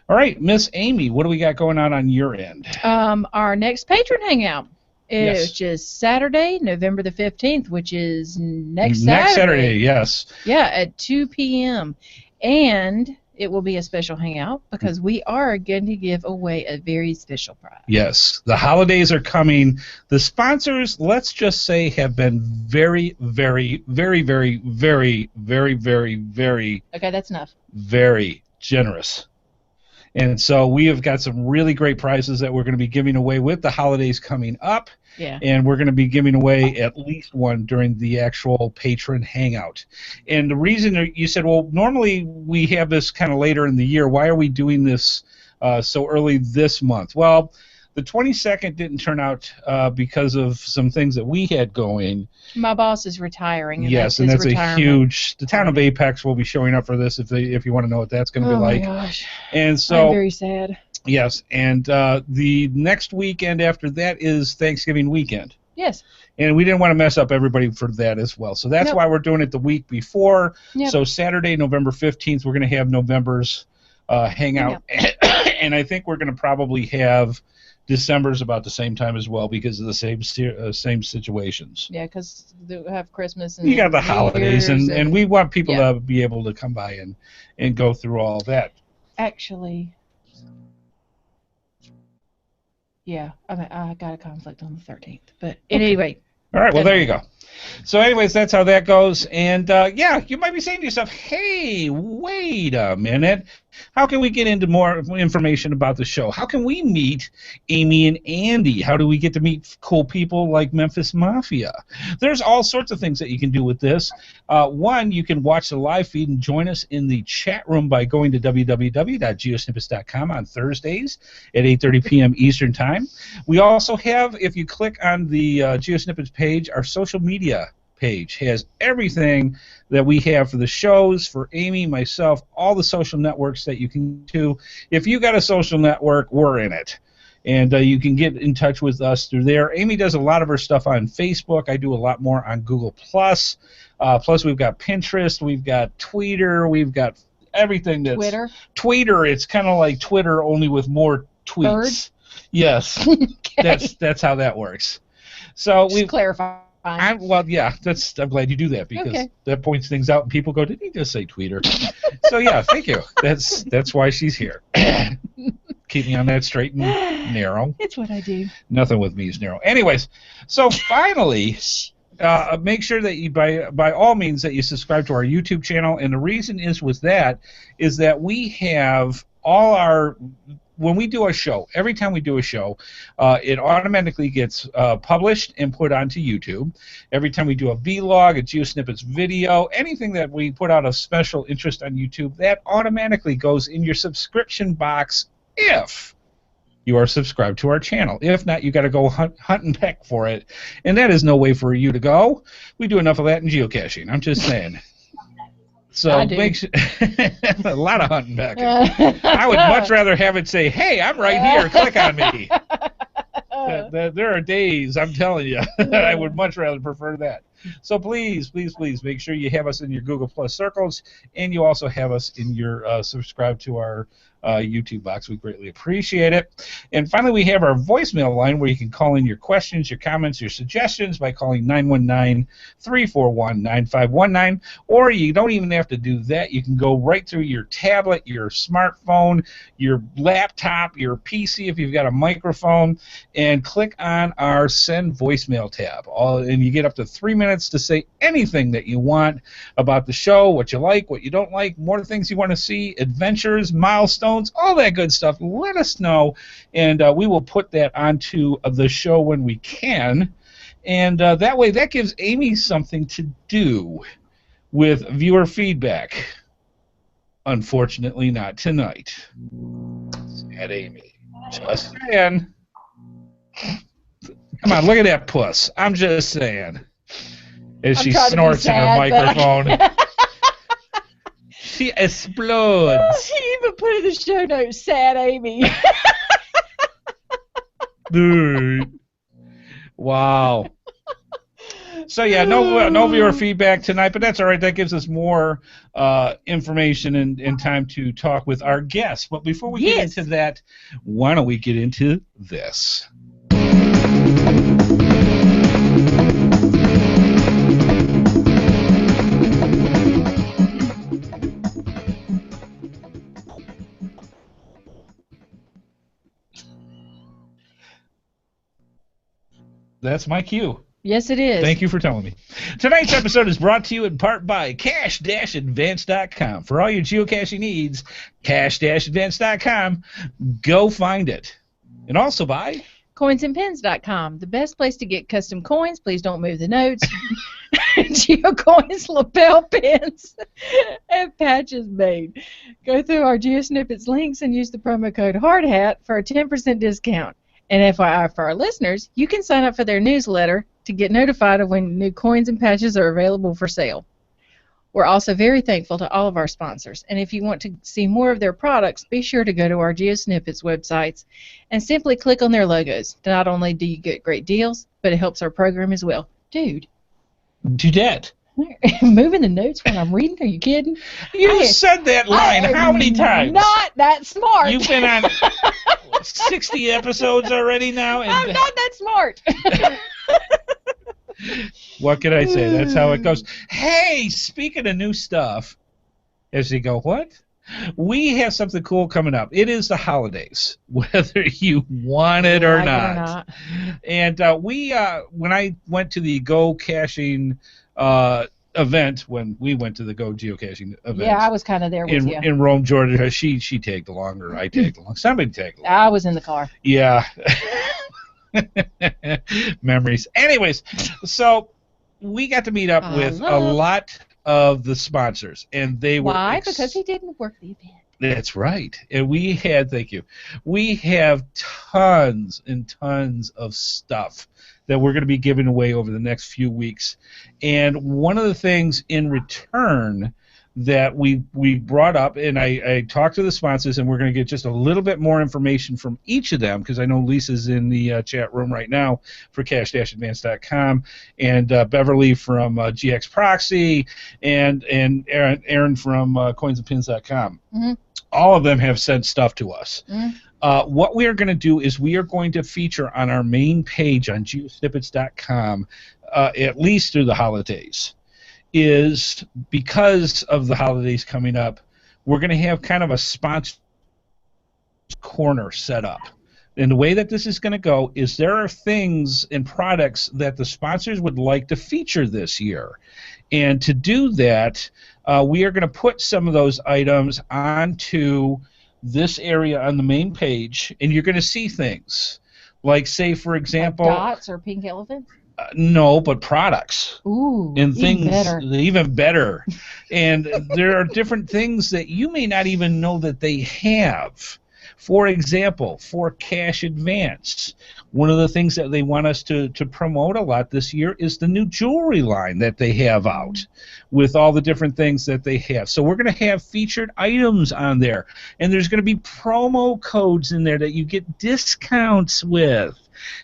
All right, Miss Amy, what do we got going on your end? Our next patron hangout, which is Saturday, November the 15th, which is next Saturday. Next Saturday, yes. Yeah, at 2 p.m. And it will be a special hangout because we are going to give away a very special prize. Yes, the holidays are coming. The sponsors, let's just say, have been very, very, very, very, very, very, very, very. Okay, that's enough. Very generous. And so we have got some really great prizes that we're going to be giving away with the holidays coming up. Yeah. And we're going to be giving away at least one during the actual patron hangout. And the reason you said, well, normally we have this kind of later in the year. Why are we doing this so early this month? Well, the 22nd didn't turn out because of some things that we had going. My boss is retiring. And that's a huge. The town of Apex will be showing up for this if you want to know what that's going to be like. Oh my gosh! And so I'm very sad. Yes, and the next weekend after that is Thanksgiving weekend. Yes. And we didn't want to mess up everybody for that as well. So that's why we're doing it the week before. Yep. So Saturday, November 15th, we're going to have November's hangout. And I think we're going to probably have December's about the same time as well because of the same situations. Yeah, because we have Christmas and you got the holidays, and we want people to be able to come by and go through all that. Actually, yeah, I got a conflict on the 13th, but anyway. All right, well, there you go. So anyways, that's how that goes. And, you might be saying to yourself, hey, wait a minute. How can we get into more information about the show? How can we meet Amy and Andy? How do we get to meet cool people like Memfis Mafia? There's all sorts of things that you can do with this. One, you can watch the live feed and join us in the chat room by going to www.geosnippits.com on Thursdays at 8:30 p.m. Eastern Time. We also have, if you click on the GeoSnippits page, our social media page has everything that we have for the shows, for Amy, myself, all the social networks that you can do. If you got a social network, we're in it. And you can get in touch with us through there. Amy does a lot of her stuff on Facebook. I do a lot more on Google+. Plus we've got Pinterest, we've got Twitter, we've got everything that's... Twitter, it's kind of like Twitter, only with more tweets. Bird? Yes. Okay. That's how that works. So we clarify. I'm glad you do that because that points things out and people go, did he just say tweeter? So yeah, thank you. That's why she's here. Keep me on that straight and narrow. It's what I do. Nothing with me is narrow. Anyways, so finally, make sure that you by all means that you subscribe to our YouTube channel, and the reason is that we have all our. When we do a show, every time we do a show, it automatically gets published and put onto YouTube. Every time we do a vlog, a GeoSnippits video, anything that we put out of special interest on YouTube, that automatically goes in your subscription box if you are subscribed to our channel. If not, you got to go hunt and peck for it, and that is no way for you to go. We do enough of that in geocaching. I'm just saying. So make sure a lot of hunting back. I would much rather have it say, "Hey, I'm right here. Click on me." There are days, I'm telling you, I would much rather prefer that. So please, please, please make sure you have us in your Google Plus circles, and you also have us in your subscribe to our YouTube box. We greatly appreciate it. And finally, we have our voicemail line where you can call in your questions, your comments, your suggestions by calling 919-341-9519. Or you don't even have to do that. You can go right through your tablet, your smartphone, your laptop, your PC if you've got a microphone, and click on our Send Voicemail tab. And you get up to 3 minutes to say anything that you want about the show, what you like, what you don't like, more things you want to see, adventures, milestones, all that good stuff. Let us know, and we will put that onto the show when we can. And that way, that gives Amy something to do with viewer feedback. Unfortunately, not tonight. Sad Amy. Just saying. Come on, look at that puss. I'm just saying. As she snorts in her microphone. She explodes. She even put in the show notes, sad Amy. Dude. Wow. So, yeah, no viewer feedback tonight, but that's all right. That gives us more information and time to talk with our guests. But before we get into that, why don't we get into this? That's my cue. Yes, it is. Thank you for telling me. Tonight's episode is brought to you in part by cache-advance.com. For all your geocaching needs, cache-advance.com. Go find it. And also by coinsandpins.com, the best place to get custom coins. Please don't move the notes. GeoCoins, lapel pins, and patches made. Go through our GeoSnippits links and use the promo code HeadHardHat for a 10% discount. And FYI for our listeners, you can sign up for their newsletter to get notified of when new coins and patches are available for sale. We're also very thankful to all of our sponsors, and if you want to see more of their products, be sure to go to our GeoSnippits websites and simply click on their logos. Not only do you get great deals, but it helps our program as well. Dude. Dudette. Moving the notes when I'm reading? Are you kidding? You said that line how many times? Not that smart. You've been on 60 episodes already now. And I'm not that smart. What can I say? That's how it goes. Hey, speaking of new stuff, as you go, what? We have something cool coming up. It is the holidays, whether you want it or not. And when I went to the Geocaching event, when we went to the Geocaching event. Yeah, I was kind of there with you. In Rome, Georgia. She tagged along, or I tagged along. Somebody tagged along. I was in the car. Yeah. Memories. Anyways, so we got to meet up with a lot of the sponsors, and they were... Why? Because he didn't work the event. That's right. And we have tons and tons of stuff that we're going to be giving away over the next few weeks. And one of the things in return that we brought up, and I talked to the sponsors, and we're going to get just a little bit more information from each of them, because I know Lisa's in the chat room right now for cache-advance.com, and Beverly from GX Proxy, and Aaron from coinsandpins.com. Mm-hmm. All of them have sent stuff to us. Mm-hmm. What we are going to do is we are going to feature on our main page on geosnippets.com at least through the holidays. Is because of the holidays coming up, we're going to have kind of a sponsor corner set up. And the way that this is going to go is there are things and products that the sponsors would like to feature this year. And to do that, we are going to put some of those items onto this area on the main page, and you're going to see things. Like, say, for example... Like dots or pink elephants? No, but products. Ooh, and things even better. And there are different things that you may not even know that they have. For example, for Cash Advance, one of the things that they want us to promote a lot this year is the new jewelry line that they have out with all the different things that they have. So we're going to have featured items on there, and there's going to be promo codes in there that you get discounts with.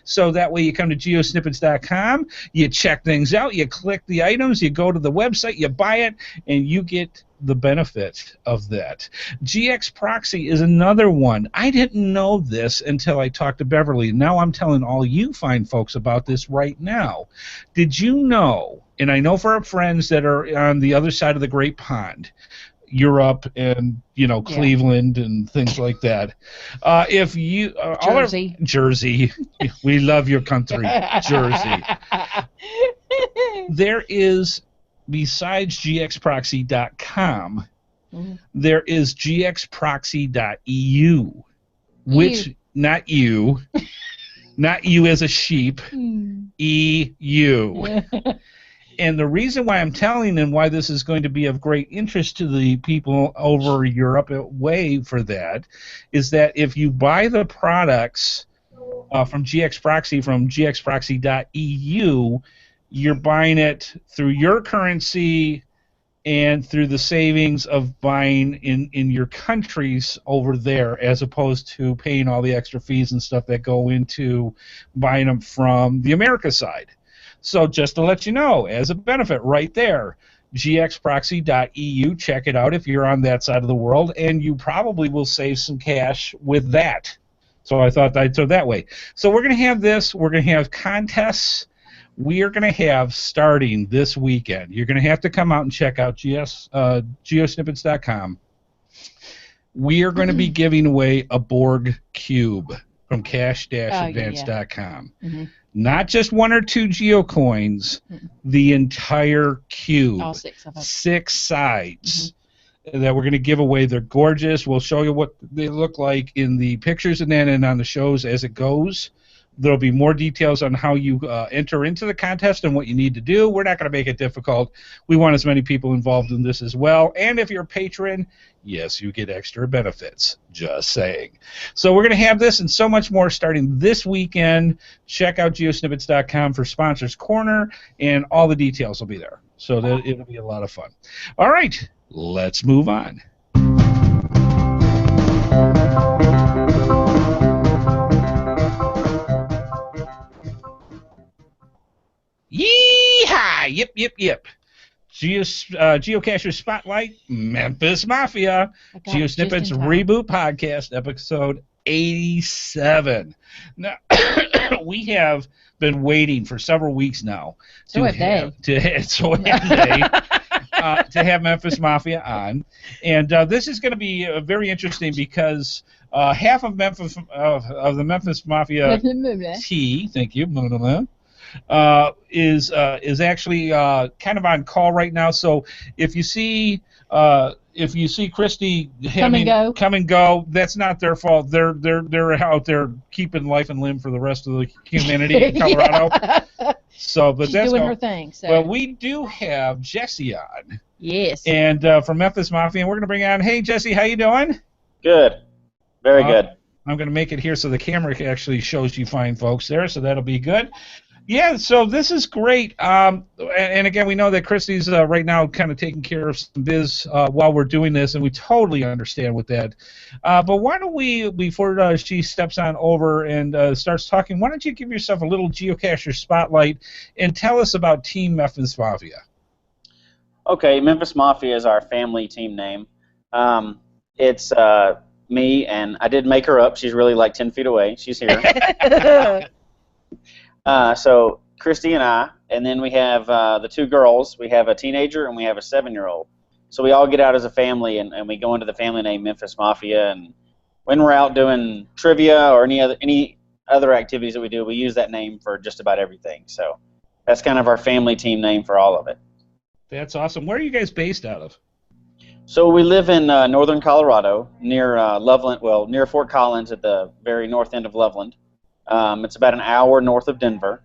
So that way you come to geosnippets.com, you check things out, you click the items, you go to the website, you buy it, and you get the benefit of that. GX Proxy is another one. I didn't know this until I talked to Beverly. Now I'm telling all you fine folks about this right now. Did you know, and I know for our friends that are on the other side of the Great Pond, Europe and Cleveland and things like that. If you Jersey, we love your country, Jersey. There is, besides gxproxy.com, there is gxproxy.eu, which not you as a sheep, EU. And the reason why I'm telling and why this is going to be of great interest to the people over Europe way for that is that if you buy the products from GX Proxy from gxproxy.eu, you're buying it through your currency and through the savings of buying in your countries over there, as opposed to paying all the extra fees and stuff that go into buying them from the America side. So just to let you know, as a benefit right there, gxproxy.eu, check it out if you're on that side of the world, and you probably will save some cash with that. So I thought I'd throw that way. So we're going to have this. We're going to have contests. We are going to have, starting this weekend, you're going to have to come out and check out geosnippets.com. We are going to be giving away a Borg Cube from cash-advance.com. Not just one or two geocoins, the entire cube. All 6 of them. 6 sides that we're going to give away. They're gorgeous. We'll show you what they look like in the pictures and then and on the shows as it goes. There'll be more details on how you enter into the contest and what you need to do. We're not going to make it difficult. We want as many people involved in this as well. And if you're a patron, yes, you get extra benefits. Just saying. So we're going to have this and so much more starting this weekend. Check out geosnippets.com for Sponsors Corner, and all the details will be there. So that it'll be a lot of fun. All right, let's move on. Yee-haw! Yep. Geocacher Spotlight, Memfis Mafia, GeoSnippits Reboot Podcast, episode 87. Now, we have been waiting for several weeks now to have Memfis Mafia on, and this is going to be very interesting because half of the Memfis Mafia tea, thank you, is actually kind of on call right now. So if you see Christy come and go, that's not their fault. They're out there keeping life and limb for the rest of the humanity in Colorado. So, but she's doing her thing. So. Well, we do have Jesse on. Yes. And from Memfis Mafia, and we're going to bring on. Hey, Jesse, how you doing? Good. Very good. I'm going to make it here so the camera actually shows you fine folks there, so that'll be good. Yeah, so this is great. And again, we know that Christy's right now kind of taking care of some biz while we're doing this, and we totally understand with that. But why don't we, before she steps on over and starts talking, why don't you give yourself a little geocacher spotlight and tell us about Team Memfis Mafia? Okay, Memfis Mafia is our family team name. It's me, and I did make her up. She's really like 10 feet away. She's here. So Christy and I, and then we have the 2 girls. We have a teenager and we have a 7-year-old. So we all get out as a family, and we go into the family name Memfis Mafia. And when we're out doing trivia or any other activities that we do, we use that name for just about everything. So that's kind of our family team name for all of it. That's awesome. Where are you guys based out of? So we live in northern Colorado, near Loveland. Well, near Fort Collins at the very north end of Loveland. It's about an hour north of Denver,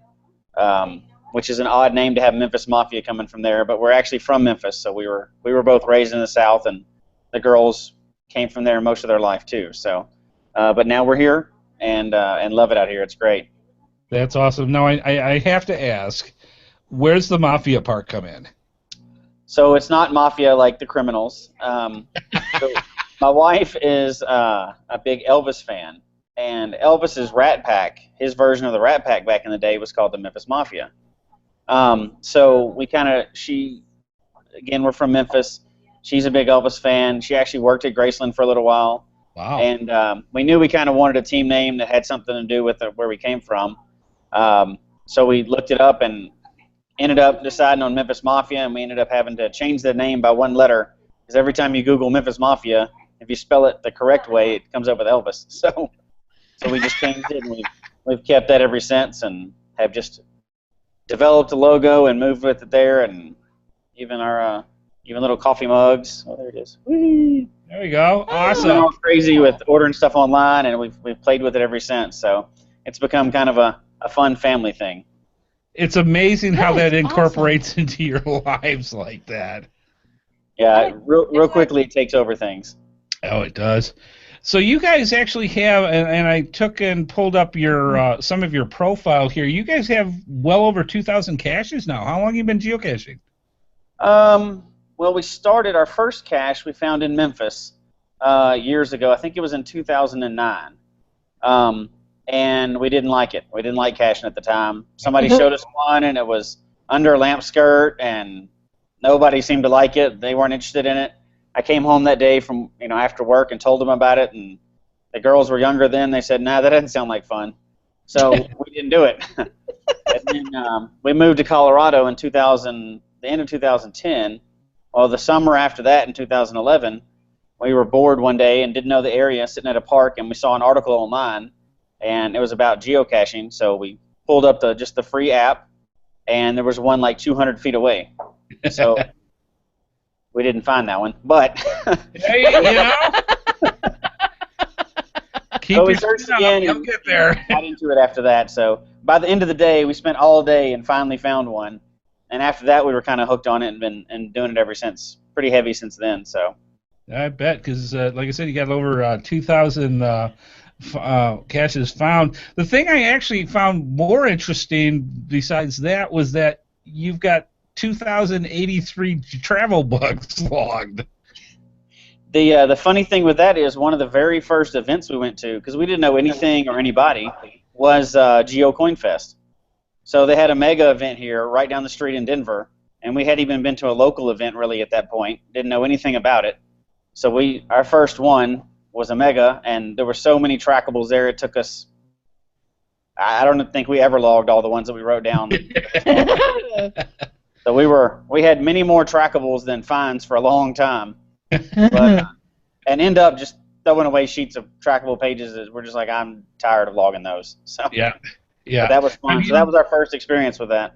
which is an odd name to have Memfis Mafia coming from there, but we're actually from Memphis, so we were both raised in the South, and the girls came from there most of their life too. So but now we're here and love it out here. It's great. That's awesome. Now I have to ask, where's the Mafia part come in? So it's not Mafia like the criminals. So my wife is a big Elvis fan, and Elvis's Rat Pack, his version of the Rat Pack back in the day was called the Memfis Mafia. So we again, we're from Memphis. She's a big Elvis fan. She actually worked at Graceland for a little while. Wow. And we knew we kind of wanted a team name that had something to do with where we came from. So we looked it up and ended up deciding on Memfis Mafia, and we ended up having to change the name by one letter, because every time you Google Memfis Mafia, if you spell it the correct way, it comes up with Elvis. So we just changed it, and we've kept that ever since, and have just developed a logo and moved with it there, and even our even little coffee mugs. Oh, there it is. Whee! There we go. Awesome. We're all crazy with ordering stuff online, and we've played with it ever since. So it's become kind of a fun family thing. It's amazing how that incorporates into your lives like that. Yeah, real quickly it takes over things. Oh, it does. So you guys actually have, and I took and pulled up your some of your profile here. You guys have well over 2,000 caches now. How long have you been geocaching? Well, we started our first cache we found in Memphis years ago. I think it was in 2009. And we didn't like it. We didn't like caching at the time. Somebody showed us one, and it was under a lamp skirt, and nobody seemed to like it. They weren't interested in it. I came home that day from after work and told them about it, and the girls were younger then. They said, "Nah, that doesn't sound like fun." So we didn't do it. And then we moved to Colorado in the end of 2010. Well, the summer after that in 2011, we were bored one day and didn't know the area, sitting at a park, and we saw an article online. And it was about geocaching, so we pulled up just the free app, and there was one like 200 feet away. So we didn't find that one, but hey, so we searched again you'll get there. Got into it after that. So by the end of the day, we spent all day and finally found one. And after that, we were kind of hooked on it and been doing it ever since. Pretty heavy since then. So I bet, because like I said, you got over 2,000. Caches found. The thing I actually found more interesting besides that was that you've got 2,083 travel bugs logged. The funny thing with that is one of the very first events we went to, because we didn't know anything or anybody, was GeoCoinFest. So they had a mega event here right down the street in Denver, and we hadn't even been to a local event really at that point. Didn't know anything about it. So our first one was a mega, and there were so many trackables there. It took us, I don't think we ever logged all the ones that we wrote down. So we had many more trackables than finds for a long time, but and end up just throwing away sheets of trackable pages. We're just like, I'm tired of logging those. So yeah. But that was fun. So that was our first experience with that.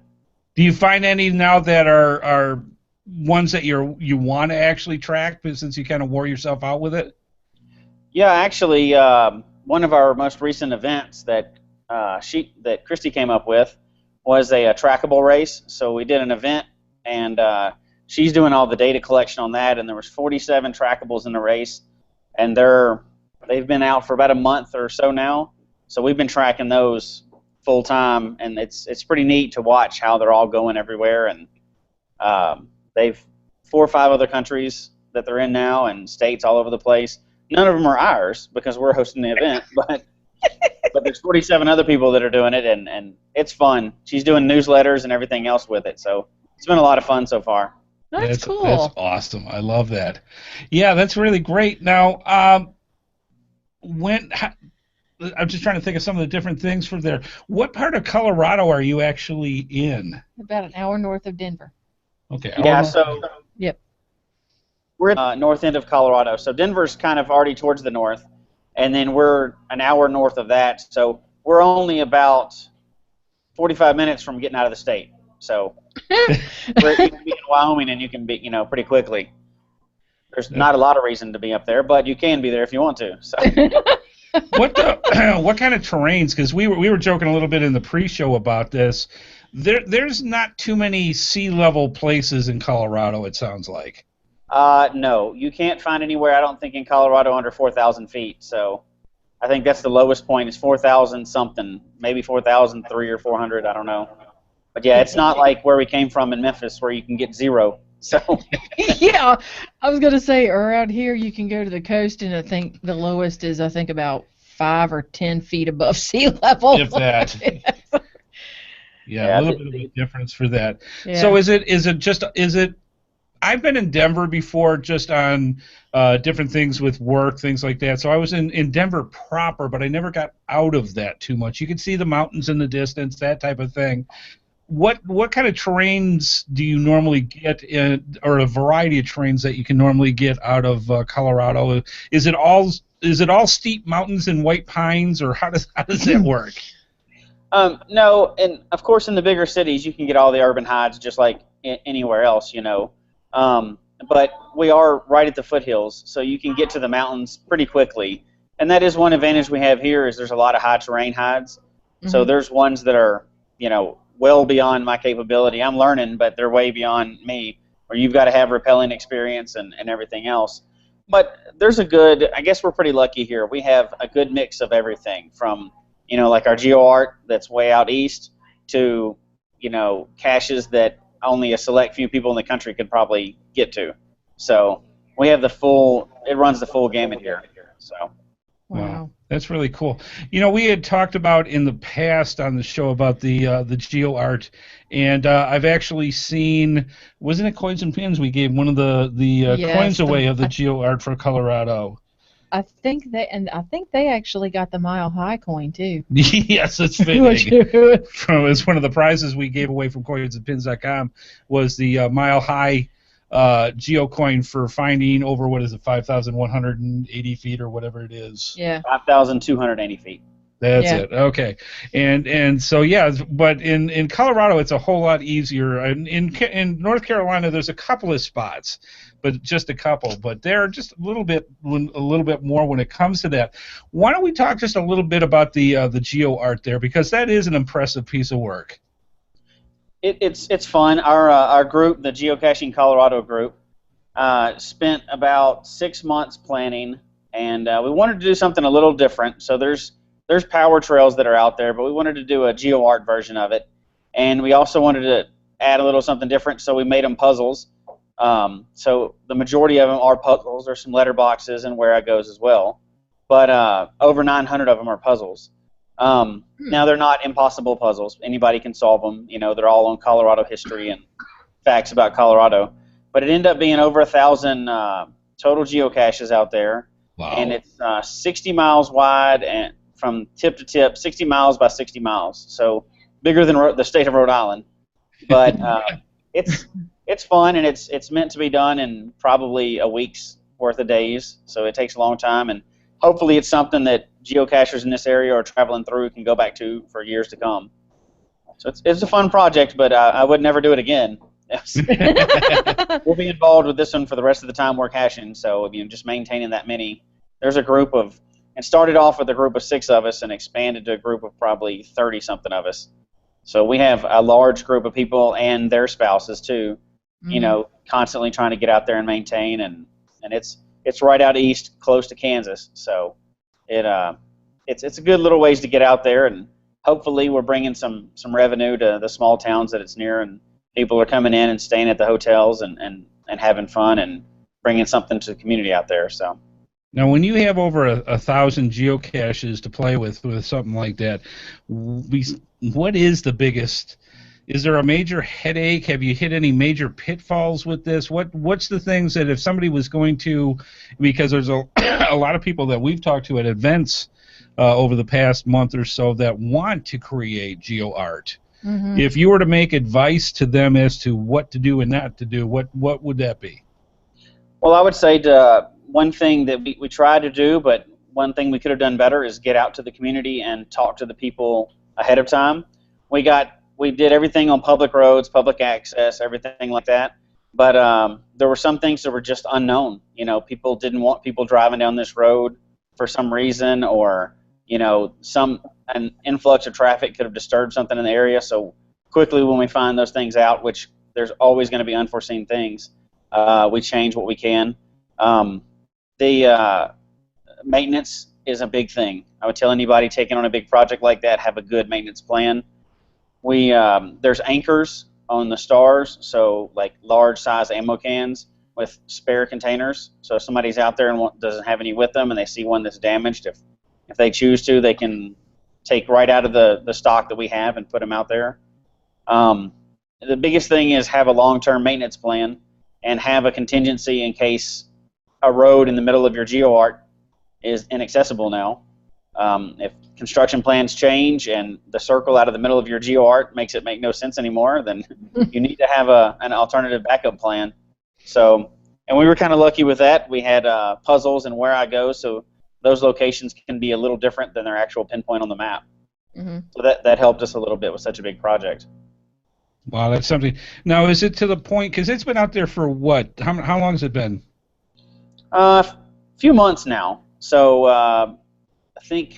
Do you find any now that are ones that you want to actually track, but since you kind of wore yourself out with it? Yeah, actually, one of our most recent events that Christy came up with was a trackable race. So we did an event, and she's doing all the data collection on that, and there was 47 trackables in the race, and they've been out for about a month or so now. So we've been tracking those full time, and it's pretty neat to watch how they're all going everywhere. And they've 4 or 5 other countries that they're in now, and states all over the place. None of them are ours because we're hosting the event, but there's 47 other people that are doing it, and it's fun. She's doing newsletters and everything else with it, so it's been a lot of fun so far. That's cool. That's awesome. I love that. Yeah, that's really great. Now, I'm just trying to think of some of the different things for there. What part of Colorado are you actually in? About an hour north of Denver. Okay. Yeah, so yep. We're north end of Colorado, so Denver's kind of already towards the north, and then we're an hour north of that, so we're only about 45 minutes from getting out of the state. So you can be in Wyoming, and you can be, pretty quickly. There's not a lot of reason to be up there, but you can be there if you want to. So. What kind of terrains? Because we were joking a little bit in the pre-show about this. There's not too many sea-level places in Colorado, it sounds like. No, you can't find anywhere, I don't think, in Colorado under 4,000 feet. So I think that's the lowest point. It's 4,000 something, maybe 4,003 or 400. I don't know. But yeah, it's not like where we came from in Memphis, where you can get 0. So. Yeah, I was gonna say around here you can go to the coast, and I think the lowest is about 5 or 10 feet above sea level. If that. Yeah, a little bit of a difference for that. Yeah. So is it? I've been in Denver before, just on different things with work, things like that. So I was in Denver proper, but I never got out of that too much. You could see the mountains in the distance, that type of thing. What kind of terrains do you normally get or a variety of terrains that you can normally get out of Colorado? Is it all steep mountains and white pines, or how does that work? No, and of course in the bigger cities you can get all the urban hides just like anywhere else, you know. But we are right at the foothills, so you can get to the mountains pretty quickly. And that is one advantage we have here, is there's a lot of high terrain hides. Mm-hmm. So there's ones that are, you know, well beyond my capability. I'm learning, but they're way beyond me, where you've got to have rappelling experience and everything else. But there's I guess we're pretty lucky here. We have a good mix of everything from, you know, like our GeoArt that's way out east to, you know, caches that only a select few people in the country could probably get to. So we have it runs the full gamut here. So. Wow, that's really cool. You know, we had talked about in the past on the show about the GeoArt, and I've actually seen, wasn't it Coins and Pins? We gave one of the coins away of the GeoArt for Colorado. I think they actually got the Mile High coin too. Yes, it's fitting. It's one of the prizes we gave away from coinsandpins.com was the Mile High GeoCoin for finding over, 5,180 feet or whatever it is. Yeah. 5,280 feet. That's it. Okay. And so yeah, but in Colorado it's a whole lot easier. In North Carolina there's a couple of spots, but just a couple. But they're just a little bit more when it comes to that. Why don't we talk just a little bit about the GeoArt there, because that is an impressive piece of work. It's fun. Our group, the Geocaching Colorado group, spent about 6 months planning, and we wanted to do something a little different. So there's power trails that are out there, but we wanted to do a GeoArt version of it, and we also wanted to add a little something different. So we made them puzzles. So the majority of them are puzzles. There's some letterboxes and where it goes as well, but over 900 of them are puzzles. Now they're not impossible puzzles. Anybody can solve them. You know, they're all on Colorado history and facts about Colorado. But it ended up being over 1,000 total geocaches out there. Wow. And it's 60 miles wide and from tip to tip, 60 miles by 60 miles. So bigger than the state of Rhode Island. But it's fun, and it's meant to be done in probably a week's worth of days. So it takes a long time, and hopefully it's something that geocachers in this area or traveling through can go back to for years to come. So it's a fun project, but I would never do it again. We'll be involved with this one for the rest of the time we're caching, so just maintaining that many. There's a group of, and started off with a group of 6 of us and expanded to a group of probably 30-something of us. So we have a large group of people and their spouses too, you know, constantly trying to get out there and maintain, and it's right out east, close to Kansas, so it's a good little ways to get out there, and hopefully we're bringing some revenue to the small towns that it's near, and people are coming in and staying at the hotels and having fun and bringing something to the community out there. So now, when you have over 1,000 geocaches to play with something like that, what is the biggest? Is there a major headache? Have you hit any major pitfalls with this? What's the things that if somebody was going to, because there's a lot of people that we've talked to at events over the past month or so that want to create GeoArt. Mm-hmm. If you were to make advice to them as to what to do and not to do, what would that be? Well, I would say one thing that we tried to do, but one thing we could have done better is get out to the community and talk to the people ahead of time. We did everything on public roads, public access, everything like that. But there were some things that were just unknown. You know, people didn't want people driving down this road for some reason, or you know, an influx of traffic could have disturbed something in the area. So quickly, when we find those things out, which there's always going to be unforeseen things, we change what we can. The maintenance is a big thing. I would tell anybody taking on a big project like that, have a good maintenance plan. There's anchors on the stars, so like large size ammo cans with spare containers. So if somebody's out there and doesn't have any with them and they see one that's damaged, if they choose to, they can take right out of the stock that we have and put them out there. The biggest thing is have a long-term maintenance plan and have a contingency in case a road in the middle of your GeoArt is inaccessible now. If construction plans change and the circle out of the middle of your GeoArt makes it make no sense anymore, then you need to have an alternative backup plan. So, and we were kind of lucky with that. We had puzzles and where I go, so those locations can be a little different than their actual pinpoint on the map. Mm-hmm. So that helped us a little bit with such a big project. Wow, that's something. Now, is it to the point, because it's been out there for what? How long has it been? A few months now. So I think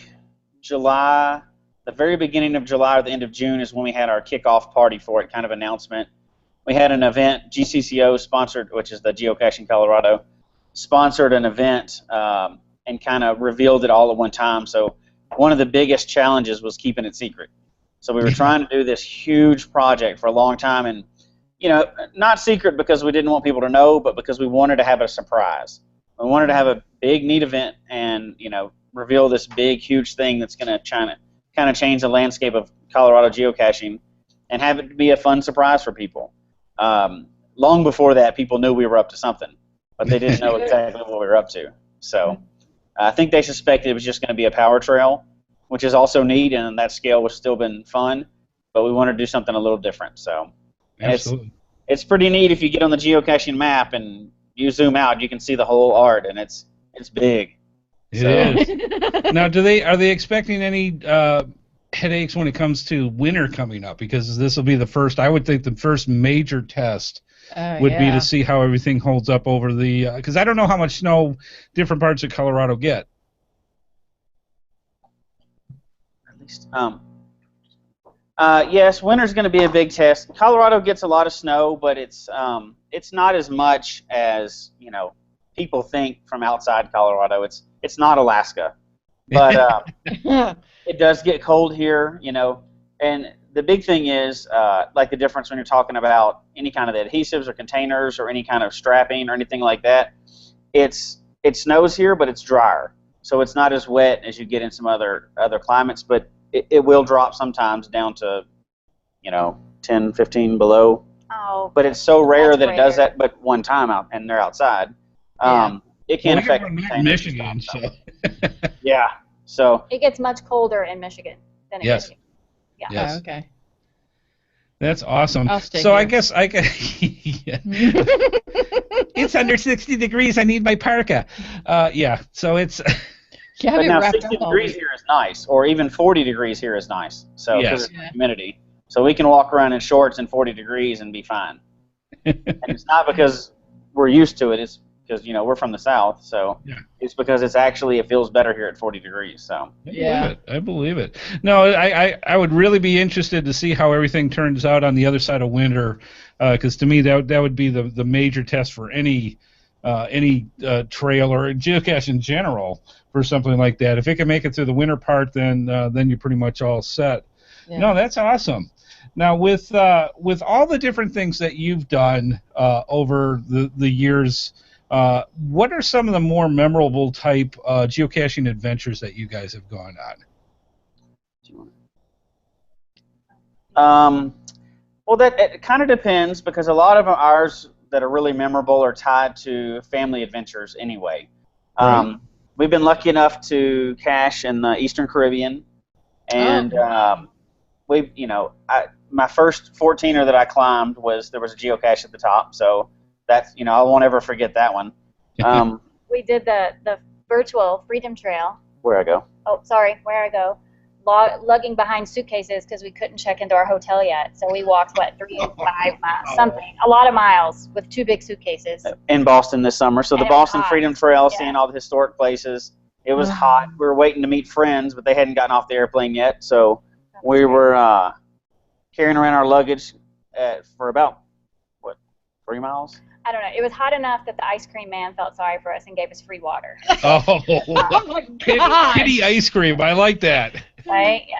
July, the very beginning of July or the end of June is when we had our kickoff party for it, kind of announcement. We had an event, GCCO sponsored, which is the Geocaching Colorado, sponsored an event and kind of revealed it all at one time. So one of the biggest challenges was keeping it secret. So we were trying to do this huge project for a long time, and not secret because we didn't want people to know, but because we wanted to have a surprise. We wanted to have a big, neat event and reveal this big, huge thing that's going to kind of change the landscape of Colorado geocaching, and have it be a fun surprise for people. Long before that, people knew we were up to something, but they didn't know exactly what we were up to. So I think they suspected it was just going to be a power trail, which is also neat, and that scale was still been fun, but we wanted to do something a little different. So it's pretty neat if you get on the geocaching map and you zoom out, you can see the whole art, and it's big. It is. Now, are they expecting any headaches when it comes to winter coming up? Because this will be I would think the first major test would be to see how everything holds up over the, because I don't know how much snow different parts of Colorado get. At least, yes, winter's going to be a big test. Colorado gets a lot of snow, but it's not as much as people think from outside Colorado. It's not Alaska, but it does get cold here, and the big thing is like the difference when you're talking about any kind of the adhesives or containers or any kind of strapping or anything like that. It snows here, but it's drier, so it's not as wet as you get in some other climates, but it will drop sometimes down to 10, 15 below. Oh, but it's so rare that it does that but one time out and they're outside. It can affect Michigan. So. Yeah. So it gets much colder in Michigan than in Michigan. Yeah. Yes. Oh, okay. That's awesome. So here. I guess I can. It's under 60 degrees. I need my parka. So it's. But now 60 degrees here is nice, or even 40 degrees here is nice. So because of the humidity, so we can walk around in shorts in 40 degrees and be fine. And it's not because we're used to it. It's because we're from the South, so it's because it feels better here at 40 degrees. So I believe it. No, I would really be interested to see how everything turns out on the other side of winter, because to me that would be the major test for any trail or geocache in general for something like that. If it can make it through the winter part, then you're pretty much all set. Yeah. No, that's awesome. Now with all the different things that you've done over the years. What are some of the more memorable type geocaching adventures that you guys have gone on? Well, it kind of depends, because a lot of ours that are really memorable are tied to family adventures anyway. Right. We've been lucky enough to cache in the Eastern Caribbean, and my first 14er that I climbed there was a geocache at the top, so that's I won't ever forget that one. We did the virtual Freedom Trail. Where I go? Lugging behind suitcases because we couldn't check into our hotel yet. So we walked 3 and 5 miles, something, a lot of miles with 2 big suitcases. In Boston this summer. So the Boston Freedom Trail, seeing all the historic places. It was hot. We were waiting to meet friends, but they hadn't gotten off the airplane yet. So we were carrying around our luggage for about 3 miles. I don't know. It was hot enough that the ice cream man felt sorry for us and gave us free water. Oh my God. Pity ice cream. I like that. Right? Yeah.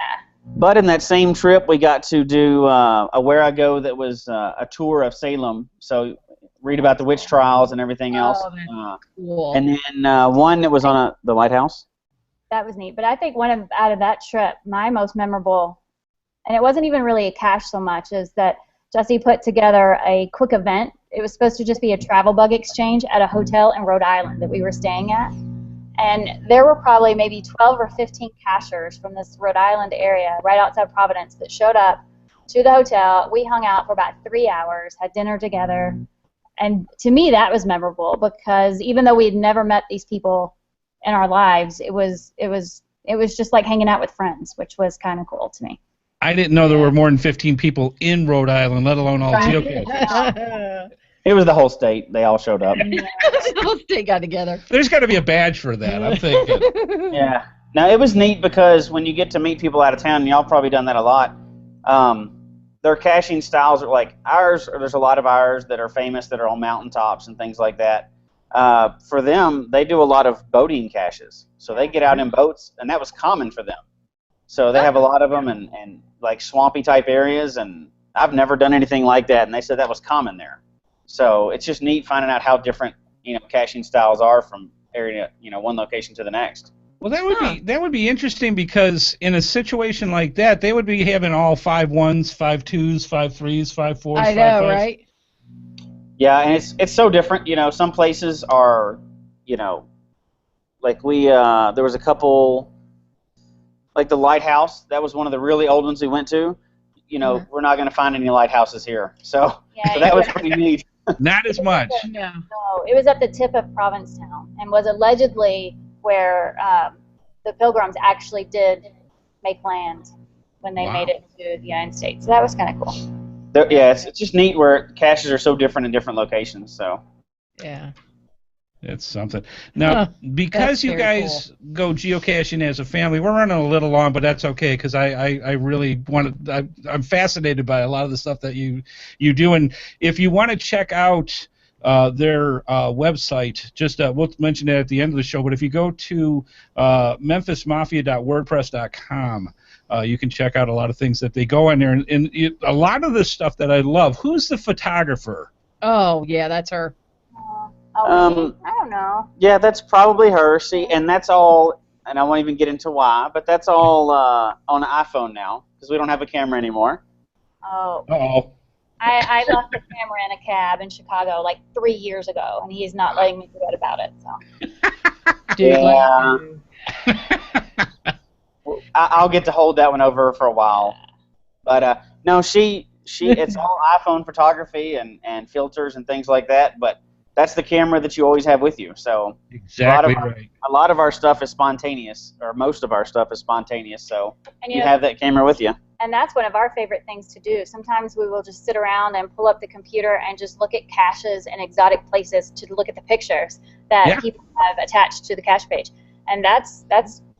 But in that same trip, we got to do a Where I Go that was a tour of Salem. So read about the witch trials and everything else. Oh, that's cool. And then one that was on the lighthouse. That was neat. But I think out of that trip, my most memorable, and it wasn't even really a cache so much, is that Jesse put together a quick event. It was supposed to just be a travel bug exchange at a hotel in Rhode Island that we were staying at. And there were probably maybe 12 or 15 cachers from this Rhode Island area right outside Providence that showed up to the hotel. We hung out for about 3 hours, had dinner together. And to me, that was memorable because even though we had never met these people in our lives, it was just like hanging out with friends, which was kind of cool to me. I didn't know there were more than 15 people in Rhode Island, let alone all geocachers. It was the whole state. They all showed up. The whole state got together. There's got to be a badge for that, I'm thinking. Yeah. Now, it was neat because when you get to meet people out of town, and y'all probably done that a lot, their caching styles are like ours, or there's a lot of ours that are famous that are on mountaintops and things like that. For them, they do a lot of boating caches. So they get out in boats, and that was common for them. So they have a lot of them and like swampy type areas, and I've never done anything like that, and they said that was common there. So it's just neat finding out how different, caching styles are from area, one location to the next. Well, that would be interesting because in a situation like that, they would be having all 5 1s, 5 2s, 5 3s, 5 4s. I know, right? Yeah, and it's so different. Some places are, like there was a couple, like the lighthouse. That was one of the really old ones we went to. We're not going to find any lighthouses here. So that was pretty neat. Not as much. No, it was at the tip of Provincetown and was allegedly where the Pilgrims actually did make land when they made it to the United States. So that was kind of cool. It's just neat where caches are so different in different locations. So. Yeah. It's something. Now, because you guys go geocaching as a family, we're running a little long, but that's okay because I really want to. I'm fascinated by a lot of the stuff that you do, and if you want to check out their website, just we'll mention it at the end of the show. But if you go to memphismafia.wordpress.com, you can check out a lot of things that they go on there, and a lot of the stuff that I love. Who's the photographer? Oh yeah, that's her. I don't know. Yeah, that's probably her. See, and that's all, and I won't even get into why, but that's all on the iPhone now because we don't have a camera anymore. Oh. Uh-oh. I left the camera in a cab in Chicago like 3 years ago, and he's not letting me forget about it. So. Yeah. I'll get to hold that one over for a while, but no, she it's all iPhone photography and filters and things like that, but. That's the camera that you always have with you. So exactly a lot of our stuff is spontaneous, or most of our stuff is spontaneous. So you have that camera with you. And that's one of our favorite things to do. Sometimes we will just sit around and pull up the computer and just look at caches and exotic places to look at the pictures that people have attached to the cache page. And that's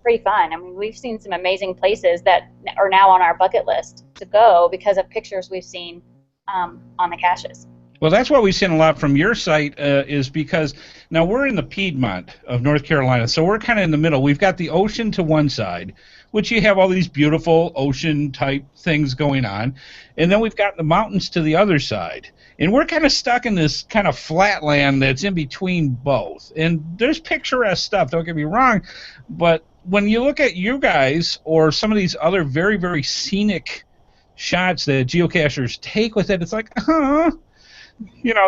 pretty fun. I mean, we've seen some amazing places that are now on our bucket list to go because of pictures we've seen on the caches. Well, that's what we've seen a lot from your site is because now we're in the Piedmont of North Carolina, so we're kind of in the middle. We've got the ocean to one side, which you have all these beautiful ocean-type things going on, and then we've got the mountains to the other side. And we're kind of stuck in this kind of flat land that's in between both. And there's picturesque stuff, don't get me wrong, but when you look at you guys or some of these other very, very scenic shots that geocachers take with it, it's like,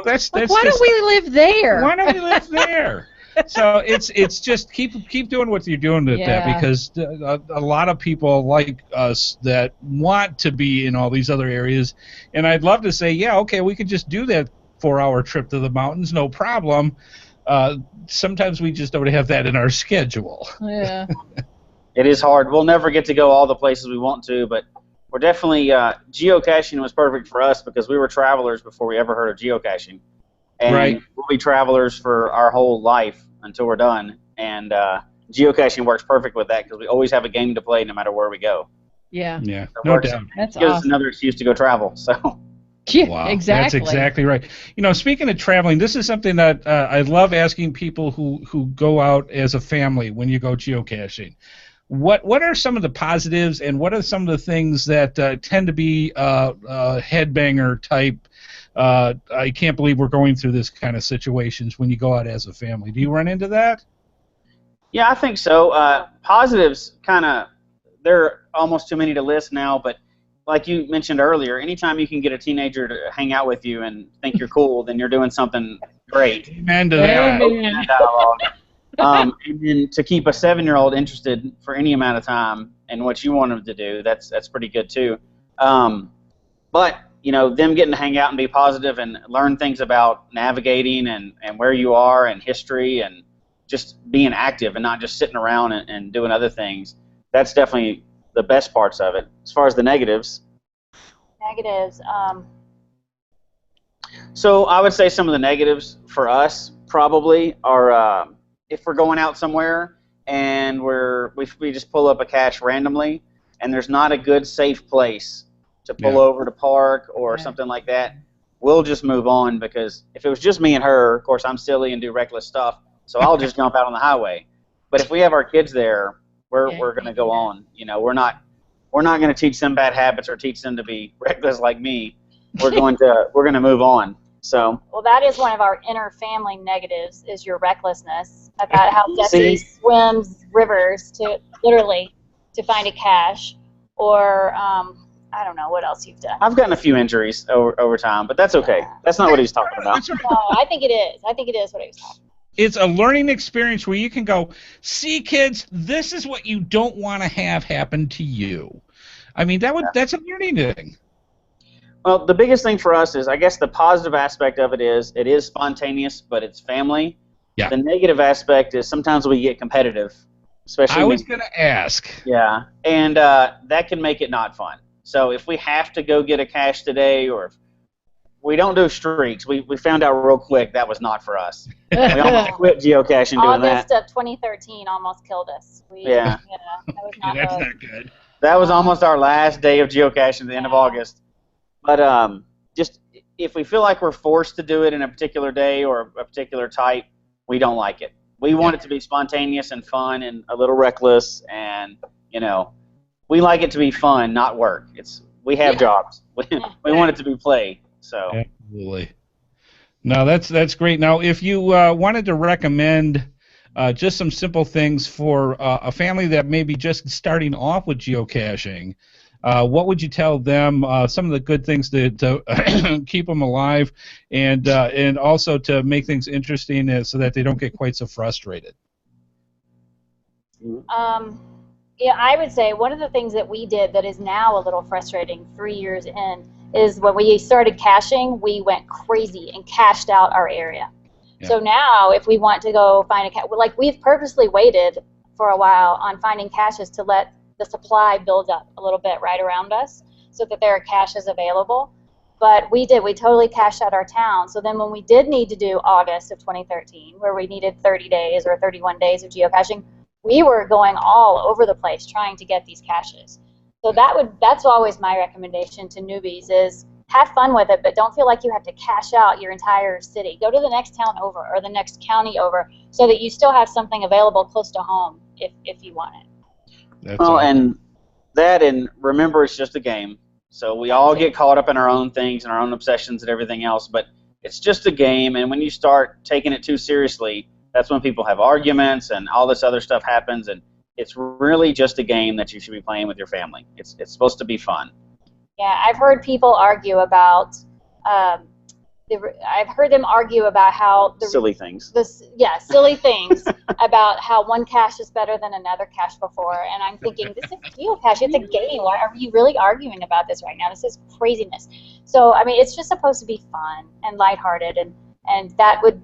that's why don't we live there? Why don't we live there? So it's just keep doing what you're doing with that because a lot of people like us that want to be in all these other areas, and I'd love to say, okay, we could just do that 4-hour trip to the mountains, no problem. Sometimes we just don't have that in our schedule. Yeah. It is hard. We'll never get to go all the places we want to, but we're definitely geocaching was perfect for us because we were travelers before we ever heard of geocaching, and we'll be travelers for our whole life until we're done. And geocaching works perfect with that because we always have a game to play no matter where we go. Yeah. Yeah. So no doubt. That's awesome. Gives us another excuse to go travel. So. Yeah, wow, exactly. That's exactly right. You know, speaking of traveling, this is something that I love asking people who go out as a family when you go geocaching. What are some of the positives, and what are some of the things that tend to be headbanger type? I can't believe we're going through this kind of situations when you go out as a family. Do you run into that? Yeah, I think so. Positives, they're almost too many to list now, but like you mentioned earlier, anytime you can get a teenager to hang out with you and think you're cool, then you're doing something great. Amen to that. Amen. And then to keep a 7-year-old interested for any amount of time in what you want them to do, that's pretty good too. But you know, them getting to hang out and be positive and learn things about navigating and where you are and history and just being active and not just sitting around and doing other things, that's definitely the best parts of it. As far as the negatives. So I would say some of the negatives for us probably are if we're going out somewhere and we just pull up a cache randomly and there's not a good safe place to pull over to park or something like that, we'll just move on, because if it was just me and her, of course I'm silly and do reckless stuff, so I'll just jump out on the highway. But if we have our kids there, we're going to go on. You know, we're not going to teach them bad habits or teach them to be reckless like me. We're going to move on. So. Well, that is one of our inner family negatives, is your recklessness about how Jesse swims rivers to find a cache, or I don't know what else you've done. I've gotten a few injuries over time, but that's okay. That's not what he's talking about. No, I think it is. I think it is what he was talking about. It's a learning experience where you can go, see, kids, this is what you don't want to have happen to you. I mean, that's a learning thing. Well, the biggest thing for us is, I guess the positive aspect of it is spontaneous, but it's family. Yeah. The negative aspect is sometimes we get competitive, especially. I was going to ask. Yeah, and that can make it not fun. So if we have to go get a cache today, or if we don't do streaks, we found out real quick that was not for us. We almost quit geocaching doing that. August of 2013 almost killed us. Yeah. That was not that's not good. That was almost our last day of geocaching at the end of August. But just if we feel like we're forced to do it in a particular day or a particular type, we don't like it. We want it to be spontaneous and fun and a little reckless, and you know, we like it to be fun, not work. We have jobs. We want it to be play. So. Absolutely. No, that's great. Now, if you wanted to recommend just some simple things for a family that may be just starting off with geocaching, what would you tell them? Some of the good things to keep them alive, and also to make things interesting, so that they don't get quite so frustrated. Yeah, I would say one of the things that we did that is now a little frustrating 3 years in is when we started caching, we went crazy and cached out our area. Yeah. So now if we want to go find a cache, like we've purposely waited for a while on finding caches to let the supply build up a little bit right around us so that there are caches available. But we totally cached out our town. So then when we did need to do August of 2013, where we needed 30 days or 31 days of geocaching, we were going all over the place trying to get these caches. So that's always my recommendation to newbies is have fun with it, but don't feel like you have to cache out your entire city. Go to the next town over or the next county over so that you still have something available close to home if you want it. And remember, it's just a game. So we all get caught up in our own things and our own obsessions and everything else, but it's just a game, and when you start taking it too seriously, that's when people have arguments and all this other stuff happens, and it's really just a game that you should be playing with your family. It's supposed to be fun. Yeah, I've heard people argue about how silly things. Silly things about how one cache is better than another cache before, and I'm thinking, this is geocache. It's a game. Why are you really arguing about this right now? This is craziness. So I mean, it's just supposed to be fun and lighthearted, and that would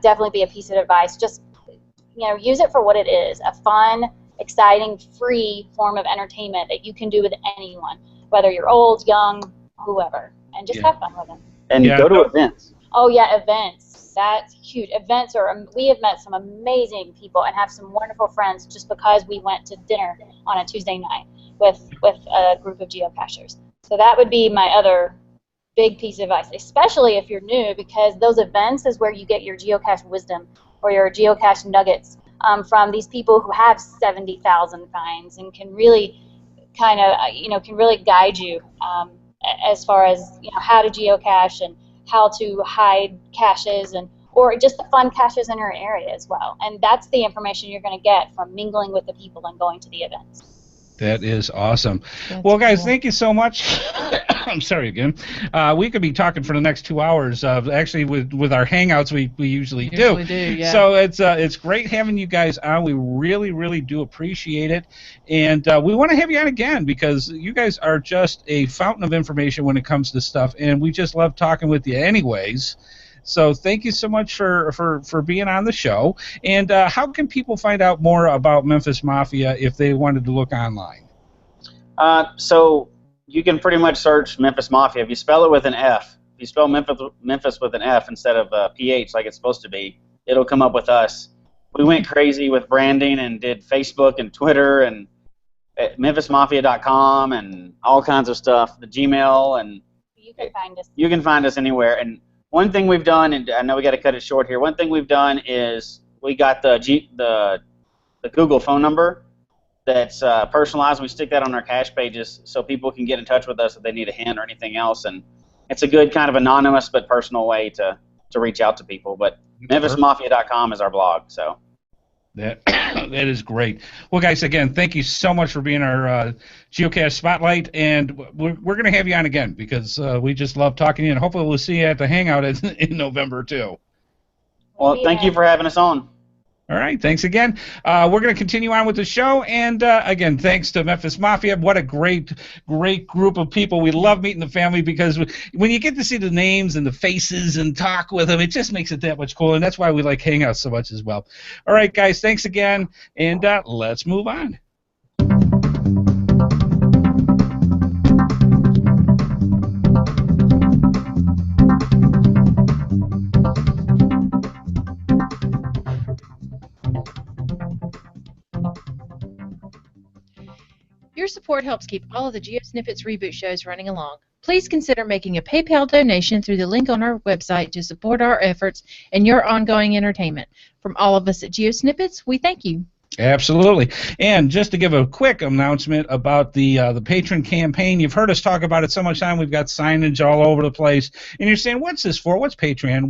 definitely be a piece of advice. Just use it for what it is, a fun, exciting, free form of entertainment that you can do with anyone, whether you're old, young, whoever, and just have fun with them. And go to events. Oh yeah, events. That's huge. Events we have met some amazing people and have some wonderful friends just because we went to dinner on a Tuesday night with a group of geocachers. So that would be my other big piece of advice, especially if you're new, because those events is where you get your geocache wisdom or your geocache nuggets from these people who have 70,000 finds and can really kind of, can really guide you as far as, how to geocache and how to hide caches or just the fun caches in your area as well. And that's the information you're going to get from mingling with the people and going to the events. That is awesome. That's well, guys, cool. Thank you so much. I'm sorry again. We could be talking for the next 2 hours. Actually, with our hangouts, we usually do. Yeah. So it's great having you guys on. We really, really do appreciate it, and we want to have you on again because you guys are just a fountain of information when it comes to stuff, and we just love talking with you, anyways. So thank you so much for being on the show. And how can people find out more about Memfis Mafia if they wanted to look online? So you can pretty much search Memfis Mafia. If you spell it with an F, if you spell Memphis with an F instead of PH like it's supposed to be, it'll come up with us. We went crazy with branding and did Facebook and Twitter and MemphisMafia.com and all kinds of stuff, the Gmail, and You can find us. You can find us anywhere. And one thing we've done, and I know we got to cut it short here, one thing we've done is we got the Google phone number that's personalized. We stick that on our cache pages so people can get in touch with us if they need a hint or anything else. And it's a good kind of anonymous but personal way to reach out to people. But MemphisMafia.com is our blog. So that is great. Well, guys, again, thank you so much for being our Geocache Spotlight, and we're going to have you on again because we just love talking to you, and hopefully we'll see you at the Hangout in November, too. Well, thank you for having us on. All right, thanks again. We're going to continue on with the show, and again, thanks to Memfis Mafia. What a great group of people. We love meeting the family because when you get to see the names and the faces and talk with them, it just makes it that much cooler, and that's why we like Hangouts so much as well. All right, guys, thanks again, and let's move on. Your support helps keep all of the GeoSnippits Reboot shows running along. Please consider making a PayPal donation through the link on our website to support our efforts and your ongoing entertainment. From all of us at GeoSnippits, we thank you. Absolutely. And just to give a quick announcement about the patron campaign, you've heard us talk about it so much time. We've got signage all over the place. And you're saying, what's this for? What's Patreon?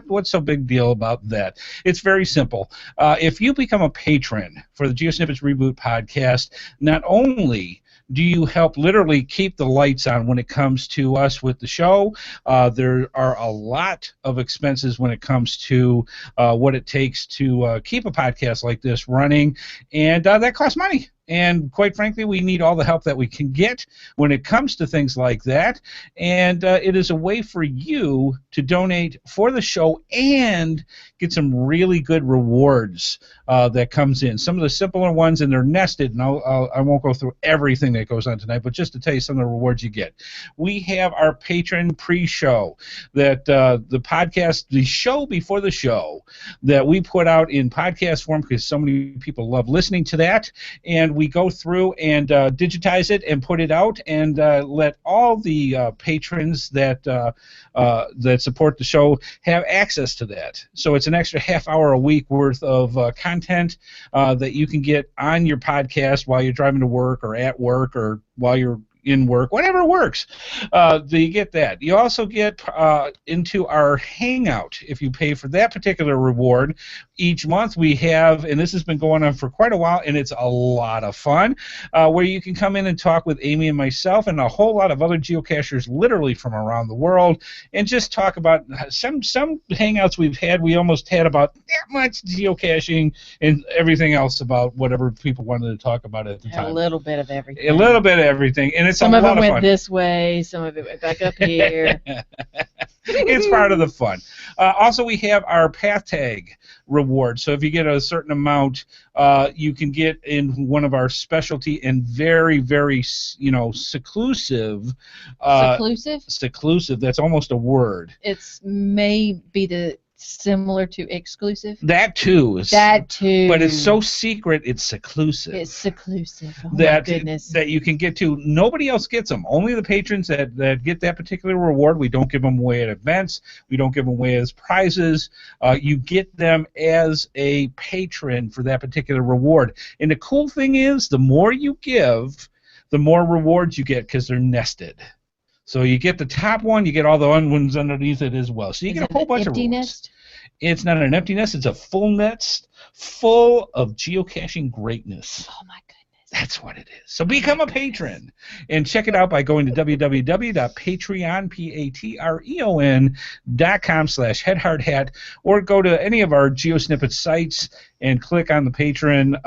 What's so big deal about that? It's very simple. If you become a patron for the GeoSnippits Reboot Podcast, not only do you help literally keep the lights on when it comes to us with the show? There are a lot of expenses when it comes to what it takes to keep a podcast like this running, and that costs money. And quite frankly, we need all the help that we can get when it comes to things like that. And it is a way for you to donate for the show and get some really good rewards that comes in. Some of the simpler ones, and they're nested, and I won't go through everything that goes on tonight, but just to tell you some of the rewards you get. We have our patron pre-show, that the podcast, the show before the show, that we put out in podcast form because so many people love listening to that. And we go through and digitize it and put it out and let all the patrons that support the show have access to that. So it's an extra half hour a week worth of content that you can get on your podcast while you're driving to work or at work or while you're in work, whatever works. You get that. You also get into our Hangout if you pay for that particular reward. Each month we have, and this has been going on for quite a while, and it's a lot of fun, where you can come in and talk with Amy and myself and a whole lot of other geocachers literally from around the world and just talk about some Hangouts we've had. We almost had about that much geocaching and everything else about whatever people wanted to talk about at the time. A little bit of everything. A little bit of everything, and it's some a of lot it of went fun. this way, some of it went back up here. It's part of the fun. Also, we have our Path Tag reward. So if you get a certain amount, you can get in one of our specialty and very, very, seclusive. Seclusive? Seclusive. That's almost a word. It's maybe the similar to exclusive? That too. That too. But it's so secret, it's seclusive. It's seclusive. Oh my goodness. That you can get to. Nobody else gets them. Only the patrons that get that particular reward. We don't give them away at events. We don't give them away as prizes. You get them as a patron for that particular reward. And the cool thing is, the more you give, the more rewards you get because they're nested. So you get the top one, you get all the ones underneath it as well. So you get a whole bunch of rewards. Nest? It's not an empty nest. It's a full nest full of geocaching greatness. Oh, my goodness. That's what it is. So become a patron. And check it out by going to www.patreon.com/HeadHardHat, or go to any of our GeoSnippits sites and click on the patron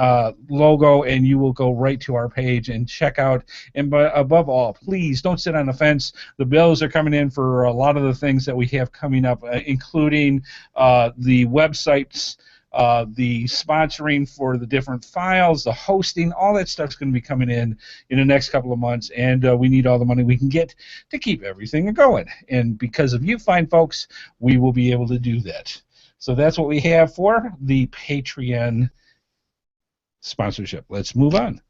logo, and you will go right to our page and check out. And above all, please don't sit on the fence. The bills are coming in for a lot of the things that we have coming up, including the websites, the sponsoring for the different files, the hosting, all that stuff's going to be coming in the next couple of months, and we need all the money we can get to keep everything going. And because of you fine folks, we will be able to do that. So that's what we have for the Patreon sponsorship. Let's move on.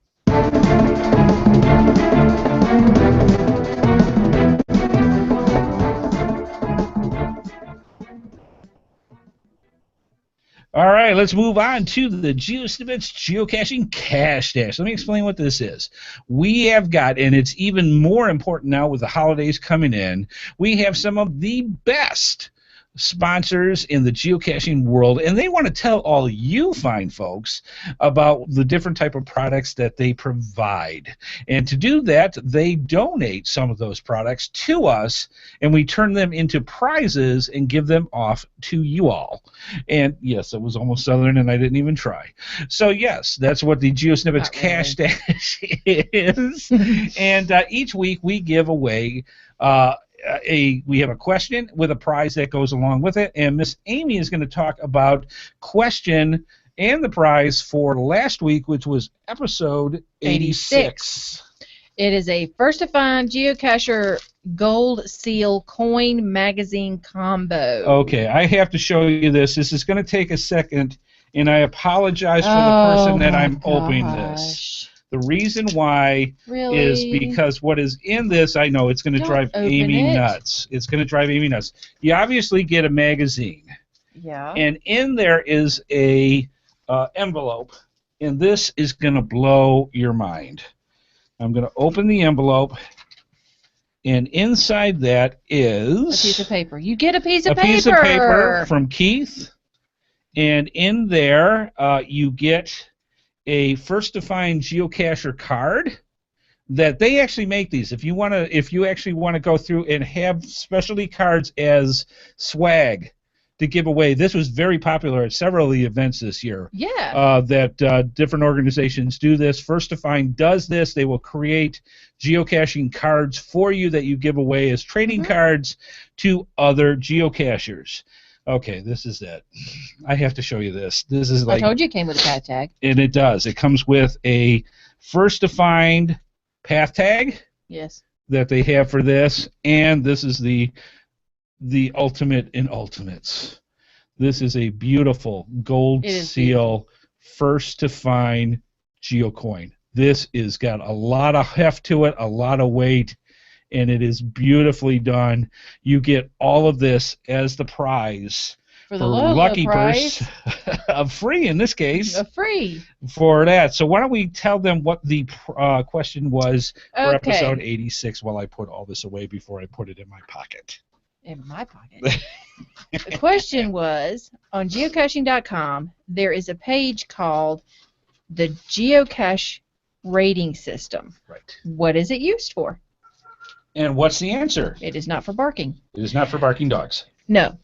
All right, let's move on to the GeoSnippits Geocaching Cache Dash. Let me explain what this is. We have got, and it's even more important now with the holidays coming in, we have some of the best sponsors in the geocaching world, and they want to tell all you fine folks about the different type of products that they provide. And to do that, they donate some of those products to us, and we turn them into prizes and give them off to you all. And yes, it was almost Southern, and I didn't even try. So yes, that's what the GeoSnippits Cache Dash is. And each week we give away we have a question with a prize that goes along with it, and Miss Amy is going to talk about question and the prize for last week, which was episode 86. It is a First to Find Geocacher Gold Seal Coin Magazine combo. Okay, I have to show you this. This is going to take a second, and I apologize for the person that I'm opening this. The reason why is because what is in this, I know it's going to drive Amy nuts. It's going to drive Amy nuts. You obviously get a magazine. Yeah. And in there is a envelope, and this is going to blow your mind. I'm going to open the envelope, and inside that is a piece of paper. You get a piece of paper. A piece of paper from Keith, and in there you get a First to Find Geocacher card that they actually make these. If you actually want to go through and have specialty cards as swag to give away, this was very popular at several of the events this year. Yeah. That different organizations do this. First to Find does this. They will create geocaching cards for you that you give away as trading cards to other geocachers. Okay, this is it. I have to show you this. This is like, I told you it came with a path tag. And it does. It comes with a First to Find path tag. Yes. That they have for this, and this is the ultimate in ultimates. This is a beautiful gold seal First to Find geocoin. This is got a lot of heft to it, a lot of weight, and it is beautifully done. You get all of this as the prize for the lucky prize free in this case. Free for that. So why don't we tell them what the question was for episode 86 while I put all this away before I put it in my pocket. In my pocket. The question was, on geocaching.com, there is a page called the Geocache Rating System. Right. What is it used for? And what's the answer? It is not for barking. It is not for barking dogs. No.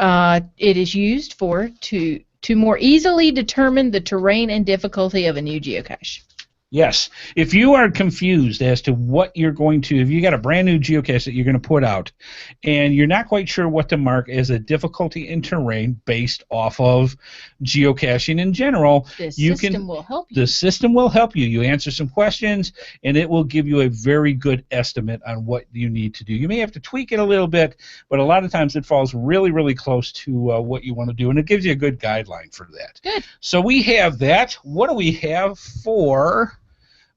It is used to more easily determine the terrain and difficulty of a new geocache. Yes. If you are confused as to what you're going to, if you got a brand new geocache that you're going to put out and you're not quite sure what to mark as a difficulty in terrain based off of geocaching in general, the system will help you. The system will help you. You answer some questions and it will give you a very good estimate on what you need to do. You may have to tweak it a little bit, but a lot of times it falls really, really close to what you want to do, and it gives you a good guideline for that. Good. So we have that. What do we have for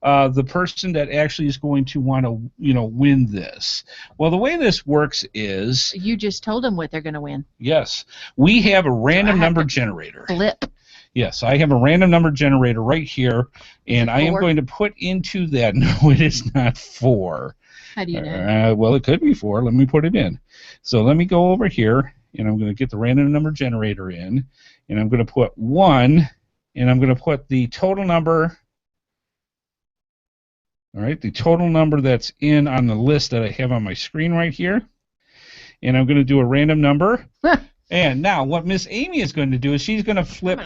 the person that actually is going to want to, win this? Well, the way this works is... You just told them what they're going to win. Yes. We have a random number generator. Flip. Yes, I have a random number generator right here, and I am going to put into that... No, it is not 4. How do you know? Well, it could be 4. Let me put it in. So let me go over here, and I'm going to get the random number generator in, and I'm going to put 1, and I'm going to put the total number... All right, the total number that's in on the list that I have on my screen right here. And I'm going to do a random number. And now what Miss Amy is going to do is she's going to flip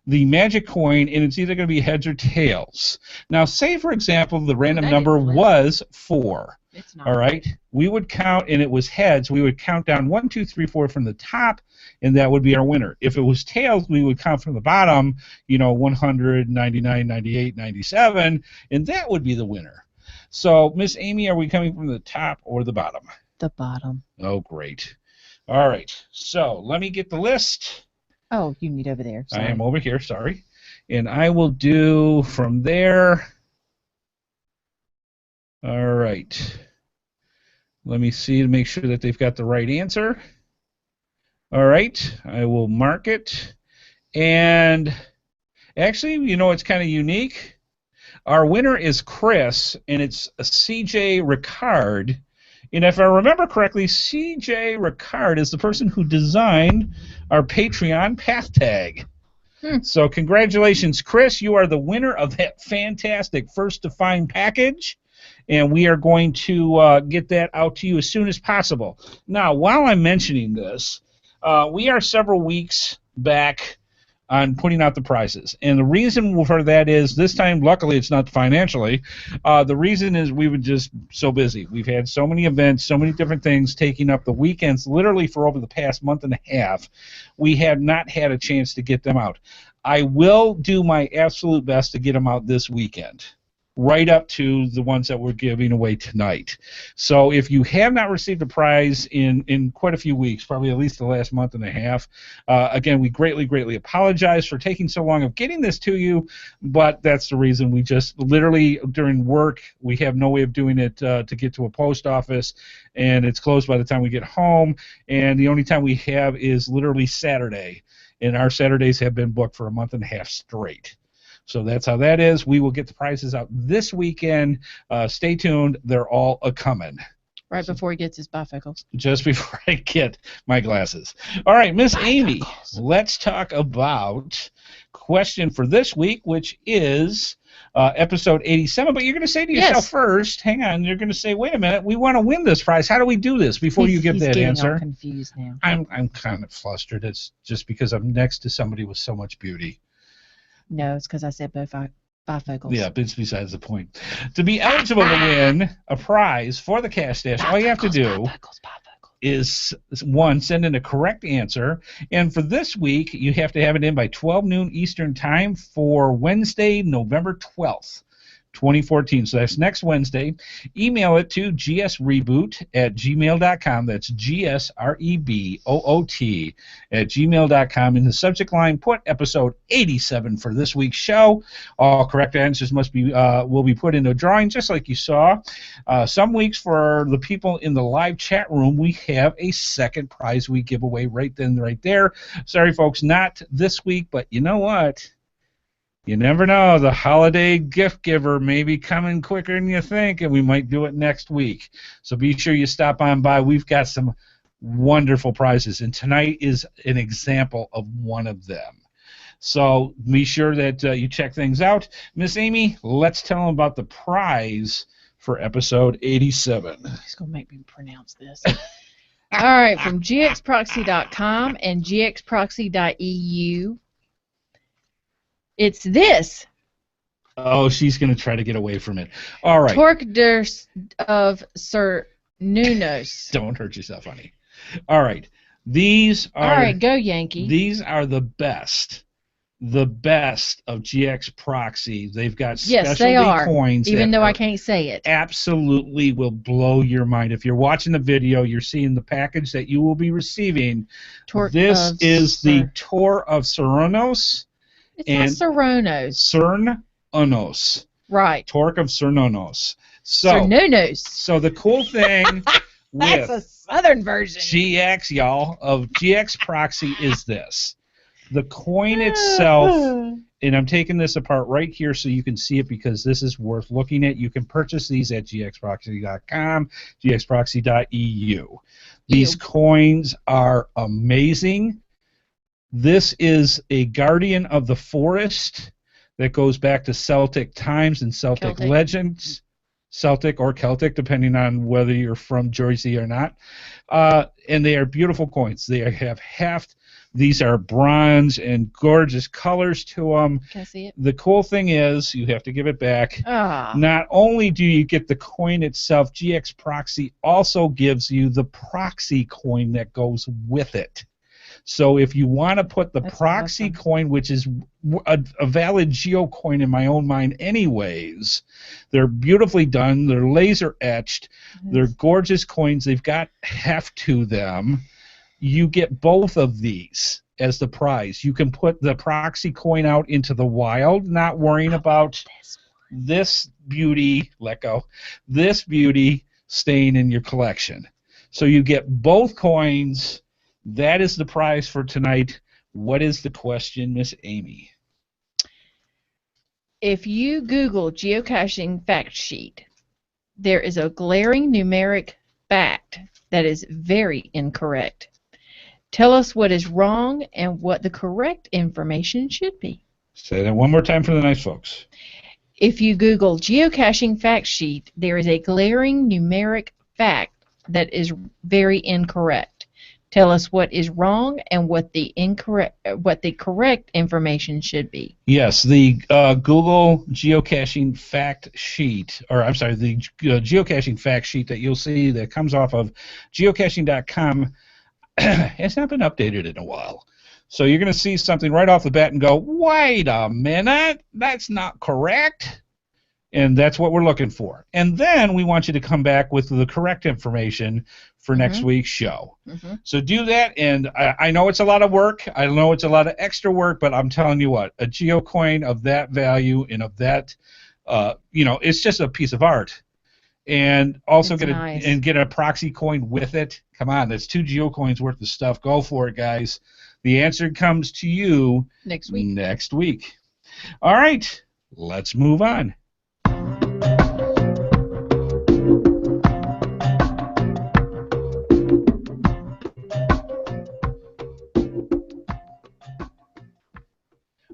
the magic coin, and it's either going to be heads or tails. Now, say, for example, the random number was 4. It's not. All right, we would count, and it was heads. We would count down 1, 2, 3, 4 from the top, and that would be our winner. If it was tails, we would count from the bottom, 100, 99, 98, 97, and that would be the winner. So, Miss Amy, are we coming from the top or the bottom? The bottom. Oh, great. All right, so let me get the list. Oh, you need over there. Sorry. I am over here, sorry. And I will do from there. All right. Let me see to make sure that they've got the right answer. All right. I will mark it. And actually, it's kind of unique. Our winner is Chris, and it's a CJ Ricard. And if I remember correctly, CJ Ricard is the person who designed our Patreon path tag. So congratulations, Chris. You are the winner of that fantastic First to Find package. And we are going to get that out to you as soon as possible. Now, while I'm mentioning this, we are several weeks back on putting out the prizes. And the reason for that is, this time, luckily, it's not financially. The reason is we were just so busy. We've had so many events, so many different things taking up the weekends, literally for over the past month and a half. We have not had a chance to get them out. I will do my absolute best to get them out this weekend, right up to the ones that we're giving away tonight. So if you have not received a prize in quite a few weeks, probably at least the last month and a half, again, we greatly, greatly apologize for taking so long of getting this to you, but that's the reason. We just literally, during work, we have no way of doing it to get to a post office, and it's closed by the time we get home, and the only time we have is literally Saturday, and our Saturdays have been booked for a month and a half straight. So that's how that is. We will get the prizes out this weekend. Stay tuned. They're all a-coming. Right before he gets his bifocals. Just before I get my glasses. All right, Miss Amy, let's talk about question for this week, which is episode 87. But you're going to say to yourself first, hang on, you're going to say, wait a minute, we want to win this prize. How do we do this before you give that answer? I'm confused now. I'm kind of flustered. It's just because I'm next to somebody with so much beauty. No, it's because I said both bifocals. Yeah, but it's besides the point. To be eligible to win a prize for the Cash Dash, all you have to do is, 1, send in a correct answer. And for this week, you have to have it in by 12 noon Eastern Time for Wednesday, November 12th. 2014. So that's next Wednesday. Email it to gsreboot@gmail.com. That's gsreboot@gmail.com. In the subject line, put episode 87 for this week's show. All correct answers will be put into a drawing, just like you saw. Some weeks, for the people in the live chat room, we have a second prize we give away right then, right there. Sorry, folks, not this week, but you know what? You never know. The holiday gift giver may be coming quicker than you think, and we might do it next week. So be sure you stop on by. We've got some wonderful prizes, and tonight is an example of one of them. So be sure that you check things out. Miss Amy, let's tell them about the prize for episode 87. He's going to make me pronounce this. All right, from gxproxy.com and gxproxy.eu. It's this. Oh, she's going to try to get away from it. All right. Torque of Sir Nunos. Don't hurt yourself, honey. All right. These are. All right, go Yankee. These are the best of GX Proxy. They've got specialty coins. Even though I can't say it. Absolutely will blow your mind. If you're watching the video, you're seeing the package that you will be receiving. This is the Tour of Cernunnos. It's not Cernunnos. Cernunnos. Right. Torque of Cernunnos. Cernunnos. So the cool thing with that's a southern version. GX, y'all, of GX Proxy is this. The coin itself, and I'm taking this apart right here so you can see it because this is worth looking at. You can purchase these at gxproxy.com, gxproxy.eu. These coins are amazing. This is a guardian of the forest that goes back to Celtic times and Celtic legends. Celtic or Celtic, depending on whether you're from Jersey or not. And they are beautiful coins. They have heft. These are bronze and gorgeous colors to them. Can I see it? The cool thing is, you have to give it back. Ah. Not only do you get the coin itself, GX Proxy also gives you the proxy coin that goes with it. So if you want to put the proxy coin, which is a valid geo coin in my own mind anyways, they're beautifully done. They're laser etched. They're gorgeous coins. They've got heft to them. You get both of these as the prize. You can put the proxy coin out into the wild, not worrying about this beauty, this beauty staying in your collection. So you get both coins. That is the prize for tonight. What is the question, Miss Amy? If you Google geocaching fact sheet, there is a glaring numeric fact that is very incorrect. Tell us what is wrong and what the correct information should be. Say that one more time for the nice folks. If you Google geocaching fact sheet, there is a glaring numeric fact that is very incorrect. Tell us what is wrong and what the correct information should be. Yes, the Google geocaching fact sheet, or I'm sorry, the geocaching fact sheet that you'll see that comes off of geocaching.com has not been updated in a while. So you're going to see something right off the bat and go, wait a minute, that's not correct. And that's what we're looking for. And then we want you to come back with the correct information for next week's show. So do that, and I know it's a lot of work. I know it's a lot of extra work, but I'm telling you what, a geocoin of that value and of that, it's just a piece of art. And also get a proxy coin with it. Come on, that's 2 geocoins worth of stuff. Go for it, guys. The answer comes to you next week. All right, let's move on.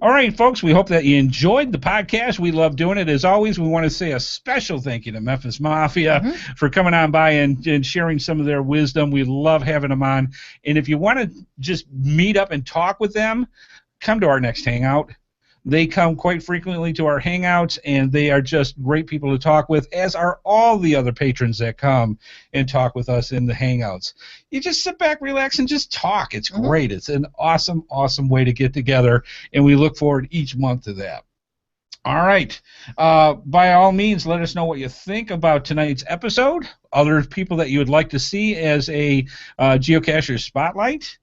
All right, folks, we hope that you enjoyed the podcast. We love doing it. As always, we want to say a special thank you to Memfis Mafia for coming on by and sharing some of their wisdom. We love having them on. And if you want to just meet up and talk with them, come to our next hangout. They come quite frequently to our hangouts, and they are just great people to talk with, as are all the other patrons that come and talk with us in the hangouts. You just sit back, relax, and just talk. It's great. It's an awesome, awesome way to get together, and we look forward each month to that. All right. By all means, let us know what you think about tonight's episode, other people that you would like to see as a Geocacher Spotlight.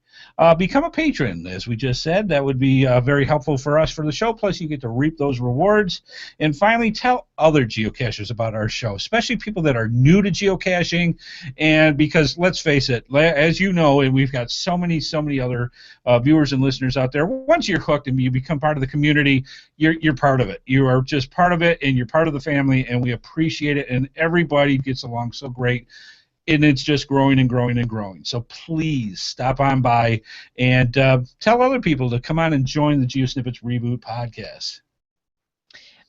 Become a patron, as we just said. That would be very helpful for us for the show. Plus, you get to reap those rewards. And finally, tell other geocachers about our show, especially people that are new to geocaching. And because, let's face it, as you know, and we've got so many other viewers and listeners out there, once you're hooked and you become part of the community, you're part of it. You are just part of it, and you're part of the family, and we appreciate it. And everybody gets along so great. And it's just growing and growing and growing. So please stop on by and tell other people to come on and join the GeoSnippits Reboot Podcast.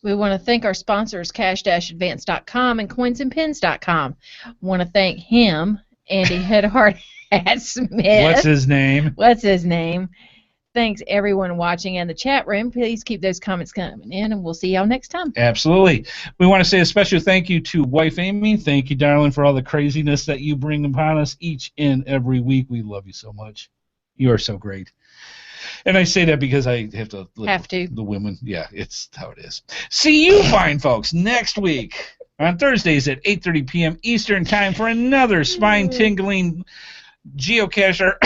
We want to thank our sponsors, cash-advance.com and coinsandpins.com. Want to thank him, Andy HeadHardHat Smith. What's his name? Thanks, everyone watching in the chat room. Please keep those comments coming in, and we'll see y'all next time. Absolutely. We want to say a special thank you to wife Amy. Thank you, darling, for all the craziness that you bring upon us each and every week. We love you so much. You are so great. And I say that because I have to. The women. Yeah, it's how it is. See you fine folks next week on Thursdays at 8:30 p.m. Eastern Time for another spine-tingling geocacher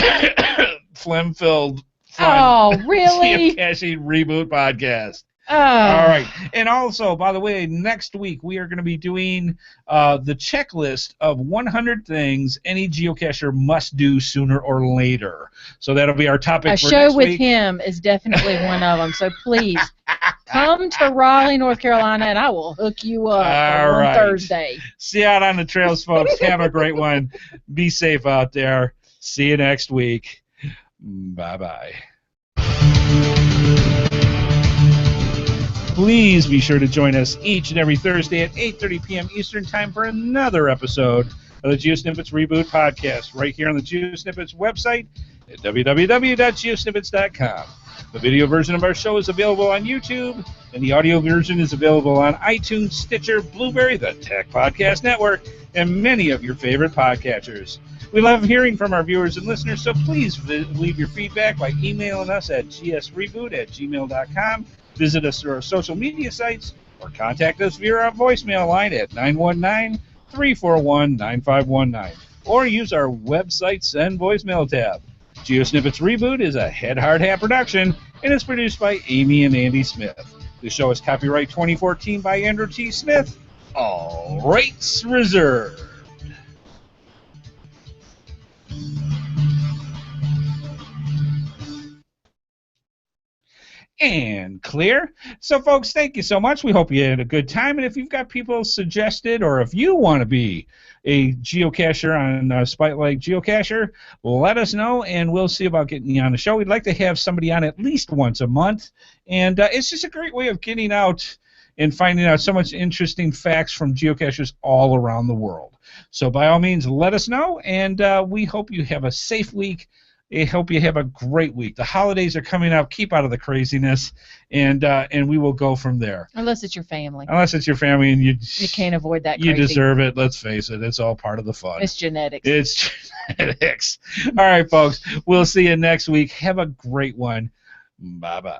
phlegm-filled really? Geocaching Reboot Podcast. Oh. All right. And also, by the way, next week we are going to be doing the checklist of 100 things any geocacher must do sooner or later. So that'll be our topic for next week. A show with him is definitely one of them. So please come to Raleigh, North Carolina, and I will hook you up on Thursday. See you out on the trails, folks. Have a great one. Be safe out there. See you next week. Bye-bye. Please be sure to join us each and every Thursday at 8:30 p.m. Eastern Time for another episode of the GeoSnippits Reboot Podcast right here on the GeoSnippits website at www.geosnippits.com. The video version of our show is available on YouTube, and the audio version is available on iTunes, Stitcher, Blueberry, the Tech Podcast Network, and many of your favorite podcatchers. We love hearing from our viewers and listeners, so please leave your feedback by emailing us at gsreboot@gmail.com, visit us through our social media sites, or contact us via our voicemail line at 919-341-9519, or use our website Send Voicemail tab. GeoSnippits Reboot is a HeadHardHat production, and is produced by Amy and Andy Smith. The show is copyright 2014 by Andrew T. Smith. All rights reserved. And clear. So, folks, thank you so much. We hope you had a good time. And if you've got people suggested, or if you want to be a geocacher on Spotlight Geocacher, let us know, and we'll see about getting you on the show. We'd like to have somebody on at least once a month. And it's just a great way of getting out and finding out so much interesting facts from geocachers all around the world. So, by all means, let us know, and we hope you have a safe week. I hope you have a great week. The holidays are coming up. Keep out of the craziness, and we will go from there. Unless it's your family. Unless it's your family, and you can't avoid that. You deserve it. Let's face it. It's all part of the fun. It's genetics. It's genetics. All right, folks. We'll see you next week. Have a great one. Bye-bye.